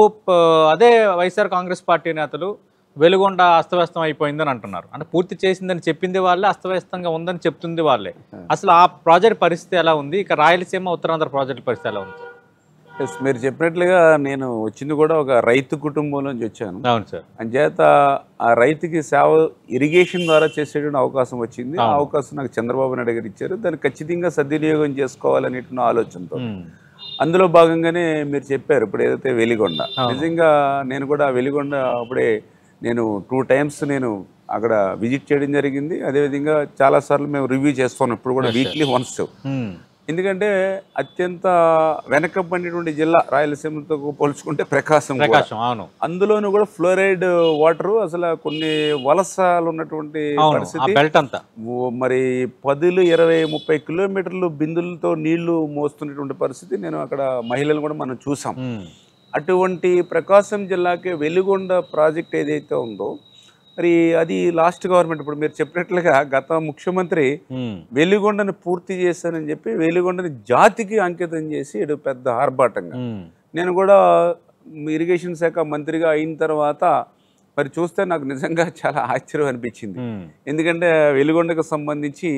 అదే వైఎస్ఆర్ కాంగ్రెస్ పార్టీ నేతలు వెలుగొండ అస్తవ్యస్తం అయిపోయిందని అంటున్నారు. అంటే పూర్తి చేసిందని చెప్పింది వాళ్ళే, అస్తవ్యస్తంగా ఉందని చెప్తుంది వాళ్ళే. అసలు ఆ ప్రాజెక్ట్ పరిస్థితి ఎలా ఉంది? ఇక రాయలసీమ ఉత్తరాంధ్ర ప్రాజెక్ట్ పరిస్థితి ఎలా ఉంది? మీరు చెప్పినట్లుగా నేను వచ్చింది కూడా ఒక రైతు కుటుంబం నుంచి వచ్చాను. అవును సార్. అంచేత ఆ రైతుకి సేవ ఇరిగేషన్ ద్వారా చేసేటువంటి అవకాశం వచ్చింది. ఆ అవకాశం నాకు చంద్రబాబు నాయుడు గారు ఇచ్చారు. దాన్ని ఖచ్చితంగా సద్వినియోగం చేసుకోవాలనేటువంటి ఆలోచనతో అందులో భాగంగానే మీరు చెప్పారు ఇప్పుడు ఏదైతే వెలిగొండ. నిజంగా నేను కూడా వెలిగొండ అప్పుడే నేను 2 times నేను అక్కడ విజిట్ చేయడం జరిగింది. అదేవిధంగా చాలాసార్లు మేము రివ్యూ చేస్తున్నాం ఇప్పుడు కూడా వీక్లీ వన్స్. ఎందుకంటే అత్యంత వెనకబడినటువంటి జిల్లా రాయలసీమతో పోల్చుకుంటే ప్రకాశం. అందులోనూ కూడా ఫ్లోరైడ్ వాటర్, అసలు కొన్ని వలసలు ఉన్నటువంటి పరిస్థితి. మరి 10, 20, 30 కిలోమీటర్లు బిందులతో నీళ్లు మోస్తున్నటువంటి పరిస్థితి నేను అక్కడ మహిళలు కూడా మనం చూసాం. అటువంటి ప్రకాశం జిల్లాకి వెలుగొండ ప్రాజెక్ట్ ఏదైతే ఉందో మరి అది లాస్ట్ గవర్నమెంట్, ఇప్పుడు మీరు చెప్పినట్లుగా గత ముఖ్యమంత్రి వెలుగొండని పూర్తి చేశానని చెప్పి వెలుగొండని జాతికి అంకితం చేసి ఇటు పెద్ద ఆర్భాటంగా. నేను కూడా ఇరిగేషన్ శాఖ మంత్రిగా అయిన తర్వాత మరి చూస్తే నాకు నిజంగా చాలా ఆశ్చర్యం అనిపించింది. ఎందుకంటే వెలుగొండకు సంబంధించి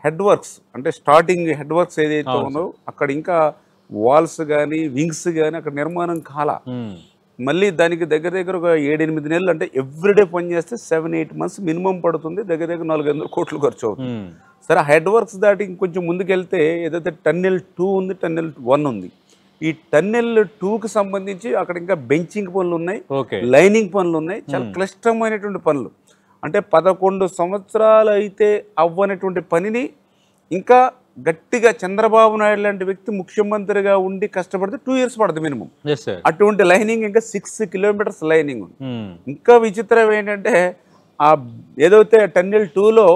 హెడ్ వర్క్స్, అంటే స్టార్టింగ్ హెడ్ వర్క్స్ ఏదైతే ఉందో అక్కడ ఇంకా వాల్స్ కానీ వింగ్స్ కానీ అక్కడ నిర్మాణం కాల. మళ్ళీ దానికి దగ్గర దగ్గర ఒక 7-8 నెలలు, అంటే ఎవ్రీడే పని చేస్తే 7-8 months మినిమం పడుతుంది. దగ్గర దగ్గర 400 కోట్లు ఖర్చు అవుతుంది. సరే, హెడ్ వర్క్స్ దాటి ఇంకొంచెం ముందుకెళ్తే ఏదైతే టన్నెల్ 2 ఉంది, టన్నెల్ 1 ఉంది. ఈ టన్నెల్ 2కి సంబంధించి అక్కడ ఇంకా బెంచింగ్ పనులు ఉన్నాయి, లైనింగ్ పనులు ఉన్నాయి, చాలా క్లిష్టమైనటువంటి పనులు. అంటే 11 సంవత్సరాలు అయితే అవ్వనటువంటి పనిని ఇంకా గట్టిగా చంద్రబాబు నాయుడు లాంటి వ్యక్తి ముఖ్యమంత్రిగా ఉండి కష్టపడితే 2 years పడుతుంది మినిమం. అటువంటి లైనింగ్ ఇంకా 6 kilometers లైనింగ్ ఉంది. ఇంకా విచిత్రం ఏంటంటే ఆ ఏదైతే టన్నెల్ 2లో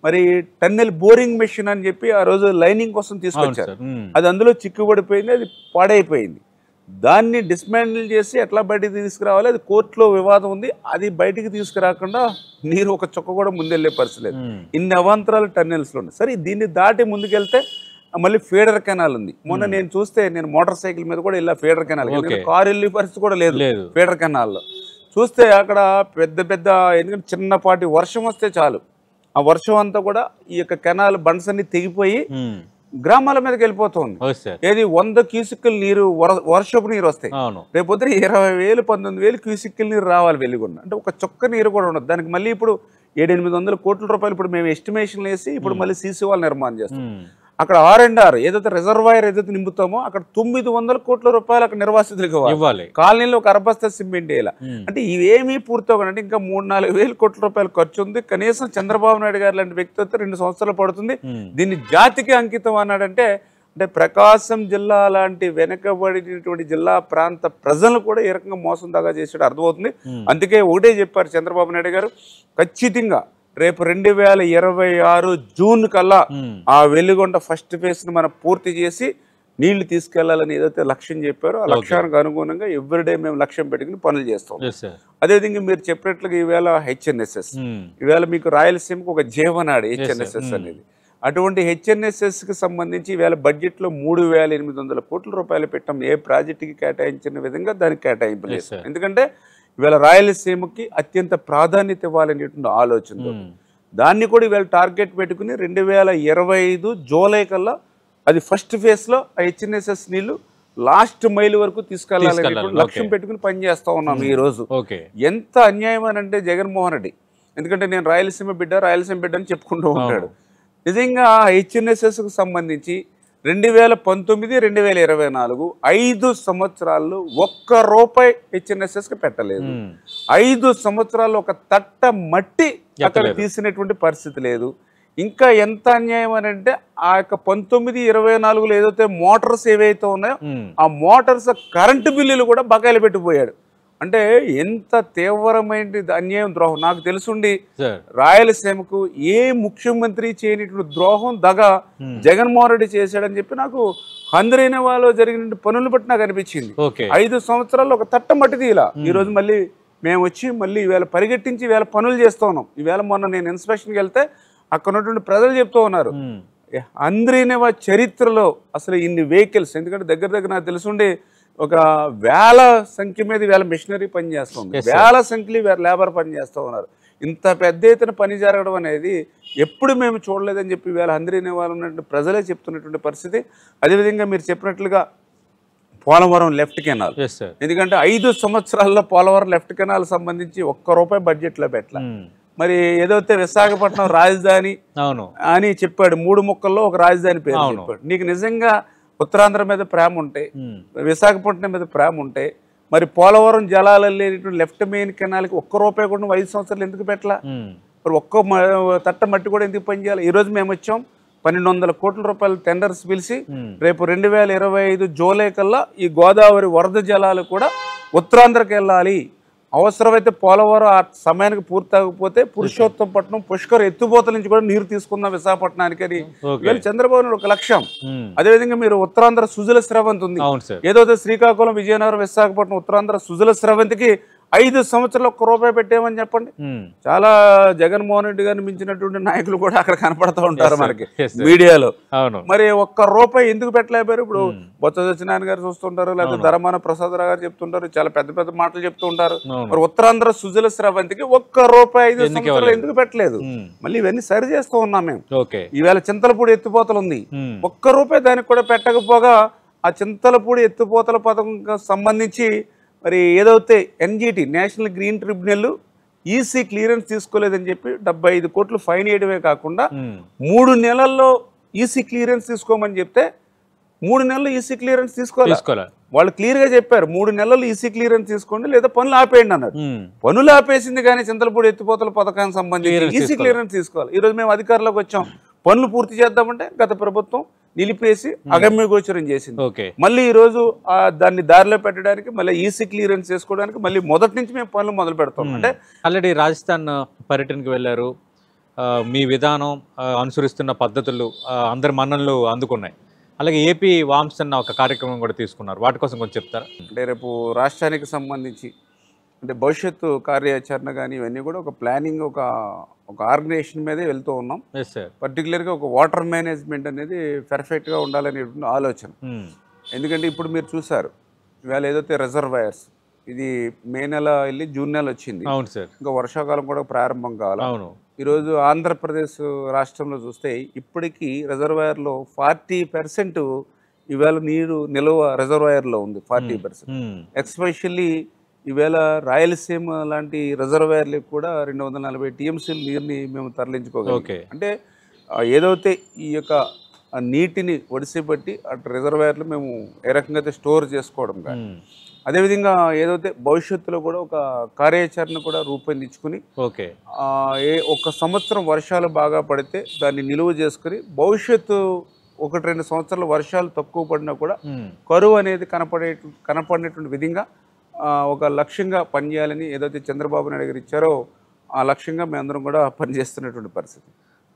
మరి టన్నెల్ బోరింగ్ మెషిన్ అని చెప్పి ఆ రోజు లైనింగ్ కోసం తీసుకొచ్చారు. అది అందులో చిక్కుబడిపోయింది, అది పాడైపోయింది. దాన్ని డిస్మాండిల్ చేసి ఎట్లా బయటికి తీసుకురావాలి, అది కోర్టులో వివాదం ఉంది. అది బయటికి తీసుకురాకుండా నీరు ఒక చుక్క కూడా ముందెళ్ళే పరిస్థితి లేదు. ఇన్ని అవాంతరాలు టన్నెల్స్లో ఉన్నాయి. సరే, దీన్ని దాటి ముందుకెళ్తే మళ్ళీ ఫీడర్ కెనాల్ ఉంది. మొన్న నేను చూస్తే, నేను మోటార్ సైకిల్ మీద కూడా ఇలా ఫీడర్ కెనాల్, కారు వెళ్ళే పరిస్థితి కూడా లేదు ఫీడర్ కెనాల్లో. చూస్తే అక్కడ పెద్ద పెద్ద, ఎందుకంటే చిన్నపాటి వర్షం వస్తే చాలు, ఆ వర్షం అంతా కూడా ఈ యొక్క కెనాల్ బండ్స్ అన్ని తెగిపోయి గ్రామాల మీదకి వెళ్ళిపోతుంది. ఏది 100 క్యూసిక్కుల నీరు, వర్షపు నీరు వస్తాయి. రేపొద్దున 20,000, 19,000 క్యూసిక్కుల నీరు రావాలి వెలుగొండ. అంటే ఒక చొక్క నీరు కూడా ఉండదు. దానికి మళ్ళీ ఇప్పుడు 700-800 కోట్ల రూపాయలు ఇప్పుడు మేము ఎస్టిమేషన్ వేసి ఇప్పుడు మళ్ళీ సీసీ వాళ్ళు నిర్మాణం చేస్తాం. అక్కడ R&R ఏదైతే రిజర్వాయర్ ఏదైతే నింపుతామో అక్కడ 900 కోట్ల రూపాయలు అక్కడ నిర్వాసితులకు ఇవ్వాలి. కాలనీలో ఒక అరబస్తా సిమెంట్ వేయాలి. అంటే ఇవేమీ పూర్తవునంటే ఇంకా 3-4 వేల కోట్ల రూపాయలు ఖర్చు ఉంది. కనీసం చంద్రబాబు నాయుడు గారు లాంటి వ్యక్తితో 2 సంవత్సరాలు పడుతుంది. దీన్ని జాతికి అంకితం అన్నాడంటే, అంటే ప్రకాశం జిల్లా లాంటి వెనకబడినటువంటి జిల్లా ప్రాంత ప్రజలను కూడా ఏ రకంగా మోసం దాకా చేసాడు అర్థమవుతుంది. అందుకే ఒకటే చెప్పారు చంద్రబాబు నాయుడు గారు, ఖచ్చితంగా రేపు 2026 జూన్ కల్లా ఆ వెలుగొండ ఫస్ట్ ఫేజ్ ని మనం పూర్తి చేసి నీళ్లు తీసుకెళ్లాలని ఏదైతే లక్ష్యం చెప్పారో ఆ లక్ష్యానికి అనుగుణంగా ఎవ్రీడే మేము లక్ష్యం పెట్టుకుని పనులు చేస్తాం. అదేవిధంగా మీరు చెప్పినట్లుగా ఈవేళ హెచ్ఎన్ఎస్ఎస్, ఈవేళ మీకు రాయలసీమకు ఒక జీవనాడి హెచ్ఎన్ఎస్ఎస్ అనేది. అటువంటి హెచ్ఎన్ఎస్ఎస్కి సంబంధించి ఈవేళ బడ్జెట్లో 3,800 కోట్ల రూపాయలు పెట్టాం. ఏ ప్రాజెక్టుకి కేటాయించిన విధంగా దానికి కేటాయింపు లేదు. ఎందుకంటే ఈవేళ రాయలసీమకి అత్యంత ప్రాధాన్యత ఇవ్వాలనేటువంటి ఆలోచన, దాన్ని కూడా ఈవేళ టార్గెట్ పెట్టుకుని 2025 జూలై కల్లా అది ఫస్ట్ ఫేజ్లో హెచ్ఎన్ఎస్ఎస్ నీళ్లు లాస్ట్ మైల్ వరకు తీసుకెళ్లాలని లక్ష్యం పెట్టుకుని పనిచేస్తా ఉన్నాం ఈ రోజు. ఎంత అన్యాయం అని అంటే జగన్మోహన్ రెడ్డి, ఎందుకంటే నేను రాయలసీమ బిడ్డ అని చెప్పుకుంటూ ఉంటాడు. నిజంగా హెచ్ఎన్ఎస్ఎస్కు సంబంధించి 2019, 2024 5 సంవత్సరాల్లో ₹1 హెచ్ఎన్ఎస్ఎస్కి పెట్టలేదు. 5 సంవత్సరాల్లో ఒక తట్ట మట్టి అక్కడ తీసినటువంటి పరిస్థితి లేదు. ఇంకా ఎంత అన్యాయం అని అంటే ఆ యొక్క 19, 24లో ఏదైతే మోటార్స్ ఏవైతే ఉన్నాయో ఆ మోటార్స్ కరెంటు బిల్లులు కూడా బకాయిలు పెట్టిపోయాడు. అంటే ఎంత తీవ్రమైన అన్యాయం, ద్రోహం. నాకు తెలుసుండి రాయలసీమకు ఏ ముఖ్యమంత్రి చేయనటువంటి ద్రోహం, దగ జగన్మోహన్ రెడ్డి చేశాడని చెప్పి నాకు హంద్రీనేవాలో జరిగిన పనులు బట్టి నాకు అనిపించింది. 5 సంవత్సరాల్లో ఒక తట్ట మట్టి తీలా. ఈరోజు మళ్ళీ మేము వచ్చి మళ్ళీ ఈవేళ పరిగెట్టించి ఈవేళ పనులు చేస్తూ ఉన్నాం. ఈవేళ మొన్న నేను ఇన్స్పెక్షన్కి వెళ్తే అక్కడ ఉన్నటువంటి ప్రజలు చెప్తూ ఉన్నారు, హంద్రీనేవా చరిత్రలో అసలు ఇన్ని వెహికల్స్, ఎందుకంటే దగ్గర నాకు తెలుసుండి ఒక వేల సంఖ్య మీద వేల మిషనరీ పనిచేస్తుంది, వేల సంఖ్యలో వేరే లేబర్ పనిచేస్తూ ఉన్నారు. ఇంత పెద్ద ఎత్తున పని జరగడం అనేది ఎప్పుడు మేము చూడలేదని చెప్పి వేళ హంద్రీనేవాలో ఉన్నటువంటి ప్రజలే చెప్తున్నటువంటి పరిస్థితి. అదేవిధంగా మీరు చెప్పినట్లుగా పోలవరం లెఫ్ట్ కెనాల్, ఎందుకంటే 5 సంవత్సరాల్లో పోలవరం లెఫ్ట్ కెనాల్ సంబంధించి ₹1 బడ్జెట్లో పెట్టాల. మరి ఏదైతే విశాఖపట్నం రాజధాని అని చెప్పాడు, 3 ముక్కల్లో ఒక రాజధాని పేరు చెప్పాడు. నీకు నిజంగా ఉత్తరాంధ్ర మీద ప్రేమ ఉంటే, విశాఖపట్నం మీద ప్రేమ ఉంటే, మరి పోలవరం జలాలు లేనటువంటి లెఫ్ట్ మెయిన్ కెనాల్కి ₹1 కూడా 5 సంవత్సరాలు ఎందుకు పెట్టలా? మరి ఒక్క తట్ట మట్టి కూడా ఎందుకు పనిచేయాలి? ఈరోజు మేము వచ్చాం 1,200 కోట్ల రూపాయల టెండర్స్ పిలిచి రేపు 2025 జూలై కల్లా ఈ గోదావరి వరద జలాలు కూడా ఉత్తరాంధ్రకి వెళ్ళాలి. అవసరమైతే పోలవరం ఆ సమయానికి పూర్తకపోతే పురుషోత్తంపట్నం పుష్కర్ ఎత్తుపోతల నుంచి కూడా నీరు తీసుకుందాం విశాఖపట్నానికి అని చంద్రబాబు నాయుడు ఒక లక్ష్యం. అదేవిధంగా మీరు ఉత్తరాంధ్ర సుజల స్రవంతి ఉంది, ఏదైతే శ్రీకాకుళం, విజయనగరం, విశాఖపట్నం ఉత్తరాంధ్ర సుజల స్రవంతికి 5 సంవత్సరాలు ₹1 పెట్టేమని చెప్పండి. చాలా జగన్మోహన్ రెడ్డి గారిని మించినటువంటి నాయకులు కూడా అక్కడ కనపడుతూ ఉంటారు మనకి మీడియాలో. మరి ₹1 ఎందుకు పెట్టలేపారు? ఇప్పుడు బొత్స సత్యనారాయణ గారు చూస్తుంటారు, లేకపోతే ధర్మాన ప్రసాదరావు గారు చెప్తుంటారు, చాలా పెద్ద పెద్ద మాటలు చెప్తూ ఉంటారు. మరి ఉత్తరాంధ్ర సుజల స్రవంతికి ₹1 5 సంవత్సరాలు ఎందుకు పెట్టలేదు? మళ్ళీ ఇవన్నీ సరి చేస్తూ ఉన్నాం మేము. ఈవేళ చింతలపూడి ఎత్తిపోతలు ఉంది, ₹1 దానికి కూడా పెట్టకపోగా ఆ చింతలపూడి ఎత్తిపోతల పథకం సంబంధించి మరి ఏదైతే NGT national green tribunal EC clearance తీసుకోలేదని చెప్పి 75 కోట్లు ఫైన్ వేయడమే కాకుండా 3 నెలల్లో ఈసీ క్లియరెన్స్ తీసుకోమని చెప్తే 3 నెలలు ఈసీ క్లియరెన్స్ తీసుకోవాలి. వాళ్ళు క్లియర్గా చెప్పారు 3 నెలలు ఈసీ క్లియరెన్స్ తీసుకోండి లేదా పనులు ఆపేయండి అన్నారు. పనులు ఆపేసింది కానీ చింతలపూడి ఎత్తిపోతల పథకానికి సంబంధించి ఈసీ క్లియరెన్స్ తీసుకోవాలి. ఈరోజు మేము అధికారంలోకి వచ్చాం, పనులు పూర్తి చేద్దామంటే గత ప్రభుత్వం నిలిపేసి అగమ్య గోచరం చేసింది. మళ్ళీ ఈ రోజు దాన్ని దారిలో పెట్టడానికి మళ్ళీ ఈసీ క్లియరెన్స్ చేసుకోవడానికి మళ్ళీ మొదటి నుంచి మేము పనులు మొదలు పెడతాం. అంటే ఆల్రెడీ రాజస్థాన్ పర్యటనకు వెళ్ళారు, మీ విధానం అనుసరిస్తున్న పద్ధతులు అందరి మన్ననలు అందుకున్నాయి. అలాగే ఏపీ వామ్స్ అన్న ఒక కార్యక్రమం కూడా తీసుకున్నారు, వాటి కోసం కొంచెం చెప్తారా? అంటే రేపు రాష్ట్రానికి సంబంధించి అంటే భవిష్యత్తు కార్యాచరణ కానీ ఇవన్నీ కూడా ఒక ప్లానింగ్, ఒక ఆర్గనైజేషన్ మీదే వెళ్తూ ఉన్నాం. పర్టికులర్గా ఒక వాటర్ మేనేజ్మెంట్ అనేది పర్ఫెక్ట్గా ఉండాలనే ఆలోచన. ఎందుకంటే ఇప్పుడు మీరు చూసారు ఇవాళ ఏదైతే రిజర్వాయర్స్ ఇది మే నెల వెళ్ళి జూన్ నెల వచ్చింది, ఇంకా వర్షాకాలం కూడా ప్రారంభం కావాలి. ఈరోజు ఆంధ్రప్రదేశ్ రాష్ట్రంలో చూస్తే ఇప్పటికీ రిజర్వాయర్లో 40% ఇవాళ నీరు నిల్వ రిజర్వాయర్లో ఉంది. 40%. ఎస్పెషల్లీ ఈవేళ రాయలసీమ లాంటి రిజర్వాయర్లకు కూడా 240 టీఎంసీల నీరుని మేము తరలించుకోగలం. అంటే ఏదైతే ఈ యొక్క నీటిని ఒడిసిపట్టి అటు రిజర్వాయర్లు మేము ఏ రకంగా అయితే స్టోర్ చేసుకోవడం కానీ, అదేవిధంగా ఏదైతే భవిష్యత్తులో కూడా ఒక కార్యాచరణ కూడా రూపొందించుకుని ఒక సంవత్సరం వర్షాలు బాగా పడితే దాన్ని నిలువ చేసుకుని భవిష్యత్తు 1-2 సంవత్సరాలు వర్షాలు తక్కువ పడినా కూడా కరువు అనేది కనపడినటువంటి విధంగా ఒక లక్ష్యంగా పనిచేయాలని ఏదైతే చంద్రబాబు నాయుడు గారు ఇచ్చారో ఆ లక్ష్యంగా మేమందరం కూడా పనిచేస్తున్నటువంటి పరిస్థితి.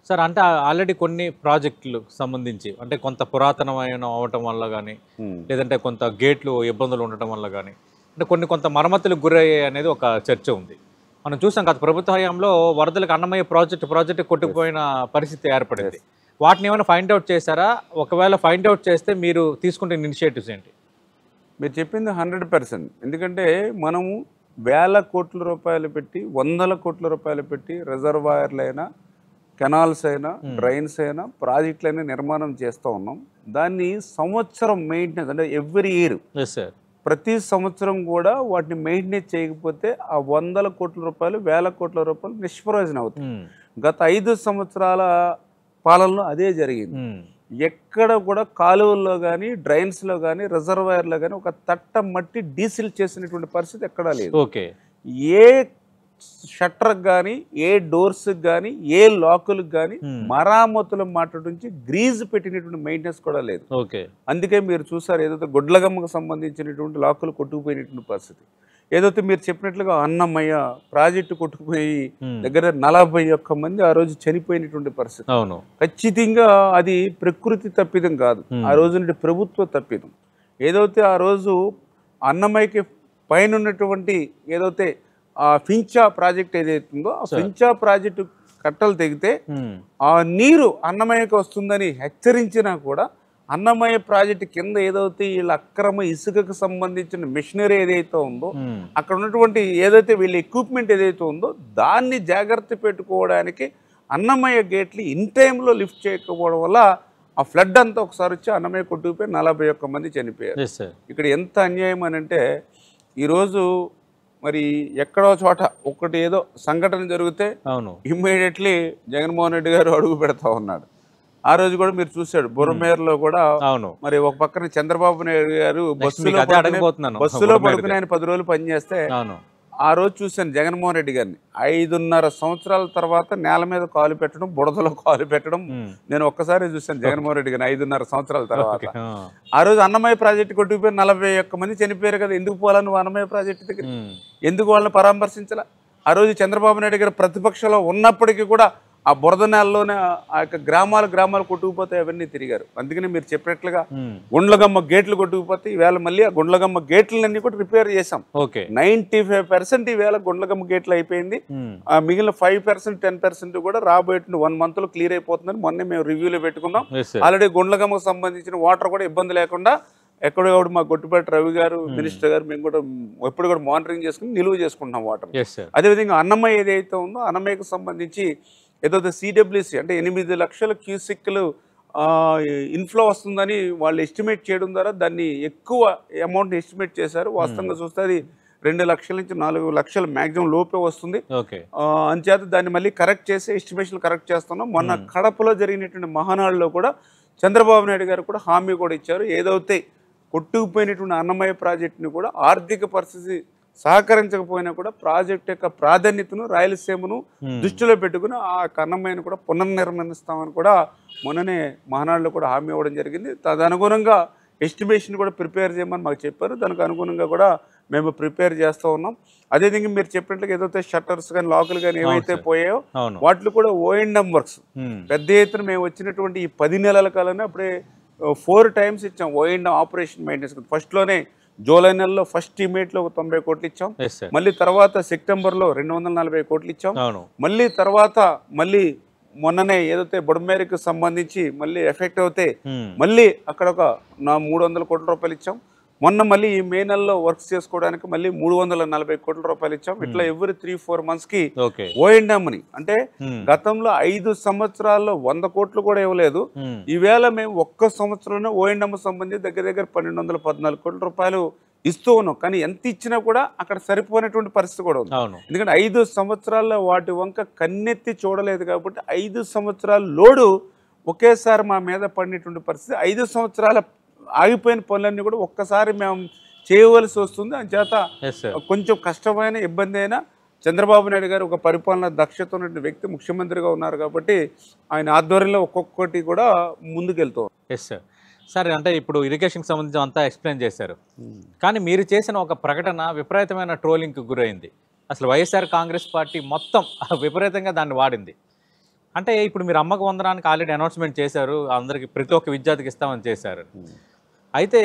సార్ అంటే ఆల్రెడీ కొన్ని ప్రాజెక్టులకు సంబంధించి అంటే కొంత పురాతనమైన అవటం వల్ల కానీ లేదంటే కొంత గేట్లు ఇబ్బందులు ఉండటం వల్ల కానీ అంటే కొంత మరమ్మతులకు గురయ్యాయి అనేది ఒక చర్చ ఉంది. మనం చూసాం గత ప్రభుత్వ హయాంలో వరదలకు అన్నమయ్య ప్రాజెక్టు కొట్టుకుపోయిన పరిస్థితి ఏర్పడింది. వాటిని ఏమైనా ఫైండ్ అవుట్ చేశారా? ఒకవేళ ఫైండ్ అవుట్ చేస్తే మీరు తీసుకుంటున్న ఇనిషియేటివ్స్ ఏంటి? మీరు చెప్పింది 100%. ఎందుకంటే మనము వేల కోట్ల రూపాయలు పెట్టి, వందల కోట్ల రూపాయలు పెట్టి రిజర్వాయర్లైనా, కెనాల్స్ అయినా, డ్రైన్స్ అయినా, ప్రాజెక్టులైనా నిర్మాణం చేస్తూ ఉన్నాం. దాన్ని సంవత్సరం మెయింటెనెన్స్ అంటే ఎవ్రీ ఇయర్ ప్రతి సంవత్సరం కూడా వాటిని మెయింటెనెన్స్ చేయకపోతే ఆ వందల కోట్ల రూపాయలు, వేల కోట్ల రూపాయలు నిష్ప్రయోజనం అవుతాయి. గత 5 సంవత్సరాల పాలనలో అదే జరిగింది. ఎక్కడ కూడా కాలువల్లో కానీ, డ్రైన్స్లో కానీ, రిజర్వాయర్లో కానీ ఒక తట్ట మట్టి డీసిల్ చేసినటువంటి పరిస్థితి ఎక్కడా లేదు. ఏ షట్టర్కి కానీ, ఏ డోర్స్కి కానీ, ఏ లాకులకు కానీ మరామతుల మాట నుంచి గ్రీజ్ పెట్టినటువంటి మెయింటెనెన్స్ కూడా లేదు. అందుకే మీరు చూసారు ఏదైతే గుడ్లగమ్మకు సంబంధించినటువంటి లాకులు కొట్టుకుపోయినటువంటి పరిస్థితి, ఏదైతే మీరు చెప్పినట్లుగా అన్నమయ్య ప్రాజెక్టు కొట్టుకుపోయి దగ్గర 41 మంది ఆ రోజు చనిపోయినటువంటి పరిస్థితి. ఖచ్చితంగా అది ప్రకృతి తప్పిదం కాదు, ఆ రోజు నుండి ప్రభుత్వ తప్పిదం. ఏదైతే ఆ రోజు అన్నమయ్యకి పైన ఉన్నటువంటి ఏదైతే ఆ ఫించా ప్రాజెక్ట్ ఏదైతుందో ఆ ఫించా ప్రాజెక్టు కట్టలు తెగితే ఆ నీరు అన్నమయ్యకి వస్తుందని హెచ్చరించినా కూడా అన్నమయ్య ప్రాజెక్టు కింద ఏదైతే వీళ్ళ అక్రమ ఇసుకకు సంబంధించిన మిషనరీ ఏదైతే ఉందో, అక్కడ ఉన్నటువంటి ఏదైతే వీళ్ళ ఎక్విప్మెంట్ ఏదైతే ఉందో దాన్ని జాగ్రత్త పెట్టుకోవడానికి అన్నమయ్య గేట్లు ఇన్ టైంలో లిఫ్ట్ చేయకపోవడం వల్ల ఆ ఫ్లడ్ అంతా ఒకసారి వచ్చి అన్నమయ్య కొట్టుకుపోయి 41 మంది చనిపోయారు. ఇక్కడ ఎంత అన్యాయం అని అంటే ఈరోజు మరి ఎక్కడో చోట ఒకటి ఏదో సంఘటన జరిగితే ఇమ్మీడియట్లీ జగన్మోహన్ రెడ్డి గారు అడుగు పెడతా ఉన్నాడు. ఆ రోజు కూడా మీరు చూశాడు బుర్రమేరులో కూడా మరి ఒక పక్కన చంద్రబాబు నాయుడు గారు బస్సులో పడుకుని ఆయన 10 రోజులు పనిచేస్తే ఆ రోజు చూశాను జగన్మోహన్ రెడ్డి గారిని 5.5 సంవత్సరాల తర్వాత నేల మీద కాలు పెట్టడం, బుడదలో కాలు పెట్టడం నేను ఒక్కసారి చూశాను జగన్మోహన్ రెడ్డి గారిని 5.5 సంవత్సరాల తర్వాత. ఆ రోజు అన్నమయ్య ప్రాజెక్టు కొట్టుకుపోయి 41 మంది చనిపోయారు కదా, ఎందుకు పోలా నువ్వు అన్నమయ్య ప్రాజెక్టు దగ్గర, ఎందుకు వాళ్ళని పరామర్శించాల? ఆ రోజు చంద్రబాబు నాయుడు గారు ప్రతిపక్షంలో ఉన్నప్పటికీ కూడా ఆ బురద నేలలోనే ఆ యొక్క గ్రామాలు కొట్టుకుపోతే అవన్నీ తిరిగారు. అందుకని మీరు చెప్పినట్లుగా గుండ్లగమ్మ గేట్లు కొట్టుకుపోతే ఈవేళ మళ్ళీ ఆ గుండ్లగమ్మ గేట్లన్నీ కూడా రిపేర్ చేసాం. 95% ఈవేళ గుండ్లగమ్మ గేట్లు అయిపోయింది. మిగిలిన 5% 10% కూడా రాబోయే 1 month లో క్లియర్ అయిపోతుందని మొన్నే మేము రివ్యూలో పెట్టుకున్నాం. ఆల్రెడీ గుండ్లగమ్మకు సంబంధించిన వాటర్ కూడా ఇబ్బంది లేకుండా ఎక్కడో మా గొట్టుపాటి రవి గారు మినిస్టర్ గారు మేము కూడా ఎప్పుడు కూడా మానిటరింగ్ చేసుకుని నిలువ చేసుకుంటున్నాం వాటర్. అదేవిధంగా అన్నమయ్య ఏదైతే ఉందో అన్నమయ్యకు సంబంధించి ఏదైతే సిడబ్ల్యూసి అంటే 8 లక్షల క్యూసెక్లు ఇన్ఫ్లో వస్తుందని వాళ్ళు ఎస్టిమేట్ చేయడం ద్వారా దాన్ని ఎక్కువ అమౌంట్ ఎస్టిమేట్ చేశారు. వాస్తవంగా చూస్తే అది 2 లక్షల నుంచి 4 లక్షల మ్యాక్సిమం లోపే వస్తుంది. అంచేత దాన్ని మళ్ళీ కరెక్ట్ చేసి ఎస్టిమేషన్ కరెక్ట్ చేస్తున్నాం. మొన్న కడపలో జరిగినటువంటి మహానాడులో కూడా చంద్రబాబు నాయుడు గారు కూడా హామీ కూడా ఇచ్చారు. ఏదైతే కొట్టుకుపోయినటువంటి అన్నమయ్య ప్రాజెక్టుని కూడా ఆర్థిక పరిస్థితి సహకరించకపోయినా కూడా ప్రాజెక్టు యొక్క ప్రాధాన్యతను రాయలసీమను దృష్టిలో పెట్టుకుని ఆ అన్నమయ్యను కూడా పునర్నిర్మిస్తామని కూడా మొన్ననే మహానాడులో కూడా హామీ ఇవ్వడం జరిగింది. తదనుగుణంగా ఎస్టిమేషన్ కూడా ప్రిపేర్ చేయమని మాకు చెప్పారు. దానికి అనుగుణంగా కూడా మేము ప్రిపేర్ చేస్తూ ఉన్నాం. అదేవిధంగా మీరు చెప్పినట్లుగా ఏదైతే షట్టర్స్ కానీ లాకులు కానీ ఏవైతే పోయాయో వాటిలో కూడా O&M వర్క్స్ పెద్ద ఎత్తున మేము వచ్చినటువంటి ఈ 10 నెలల కాలంలో అప్పుడే 4 times ఇచ్చాం O&M ఆపరేషన్ మెయింటెనెన్స్. ఫస్ట్లోనే జూలై నెలలో ఫస్ట్ ఇమేట్లో 90 కోట్లు ఇచ్చాం. మళ్ళీ తర్వాత సెప్టెంబర్లో 240 కోట్లు ఇచ్చాం. మళ్ళీ తర్వాత మళ్ళీ మొన్ననే ఏదైతే బుడమేరుకు సంబంధించి మళ్ళీ ఎఫెక్ట్ అవుతే మళ్ళీ అక్కడ ఒక 300 కోట్ల రూపాయలు ఇచ్చాం. మొన్న మళ్ళీ ఈ మే నెలలో వర్క్స్ చేసుకోవడానికి మళ్ళీ 340 కోట్ల రూపాయలు ఇచ్చాం. ఇట్లా ఎవ్రీ 3-4 months కి O&M అని అంటే గతంలో 5 సంవత్సరాల్లో 100 కోట్లు కూడా ఇవ్వలేదు. ఈవేళ మేము ఒక్క సంవత్సరంలో O&M సంబంధించి దగ్గర 1214 కోట్ల రూపాయలు ఇస్తూ ఉన్నాం. కానీ ఎంత ఇచ్చినా కూడా అక్కడ సరిపోయినటువంటి పరిస్థితి కూడా ఉంది. ఎందుకంటే 5 సంవత్సరాల్లో వాటి వంక కన్నెత్తి చూడలేదు కాబట్టి 5 సంవత్సరాల లోడు ఒకేసారి మా మీద పడినటువంటి పరిస్థితి. 5 సంవత్సరాల ఆగిపోయిన పనులన్నీ కూడా ఒక్కసారి మేము చేయవలసి వస్తుంది. అంచేత కొంచెం కష్టమైన ఇబ్బంది అయినా చంద్రబాబు నాయుడు గారు ఒక పరిపాలన దక్షత ఉన్న వ్యక్తి ముఖ్యమంత్రిగా ఉన్నారు కాబట్టి ఆయన ఆధ్వర్యంలో ఒక్కొక్కటి కూడా ముందుకెళ్తాం. సార్ అంటే ఇప్పుడు ఇరిగేషన్కి సంబంధించి అంతా ఎక్స్ప్లెయిన్ చేశారు. కానీ మీరు చేసిన ఒక ప్రకటన విపరీతమైన ట్రోలింగ్కి గురైంది. అసలు వైఎస్ఆర్ కాంగ్రెస్ పార్టీ మొత్తం విపరీతంగా దాన్ని వాడింది. అంటే ఇప్పుడు మీరు అమ్మకు వందనానికి ఆల్రెడీ అనౌన్స్మెంట్ చేశారు, అందరికి ప్రతి ఒక్క విద్యార్థికి ఇస్తామని చేశారు. అయితే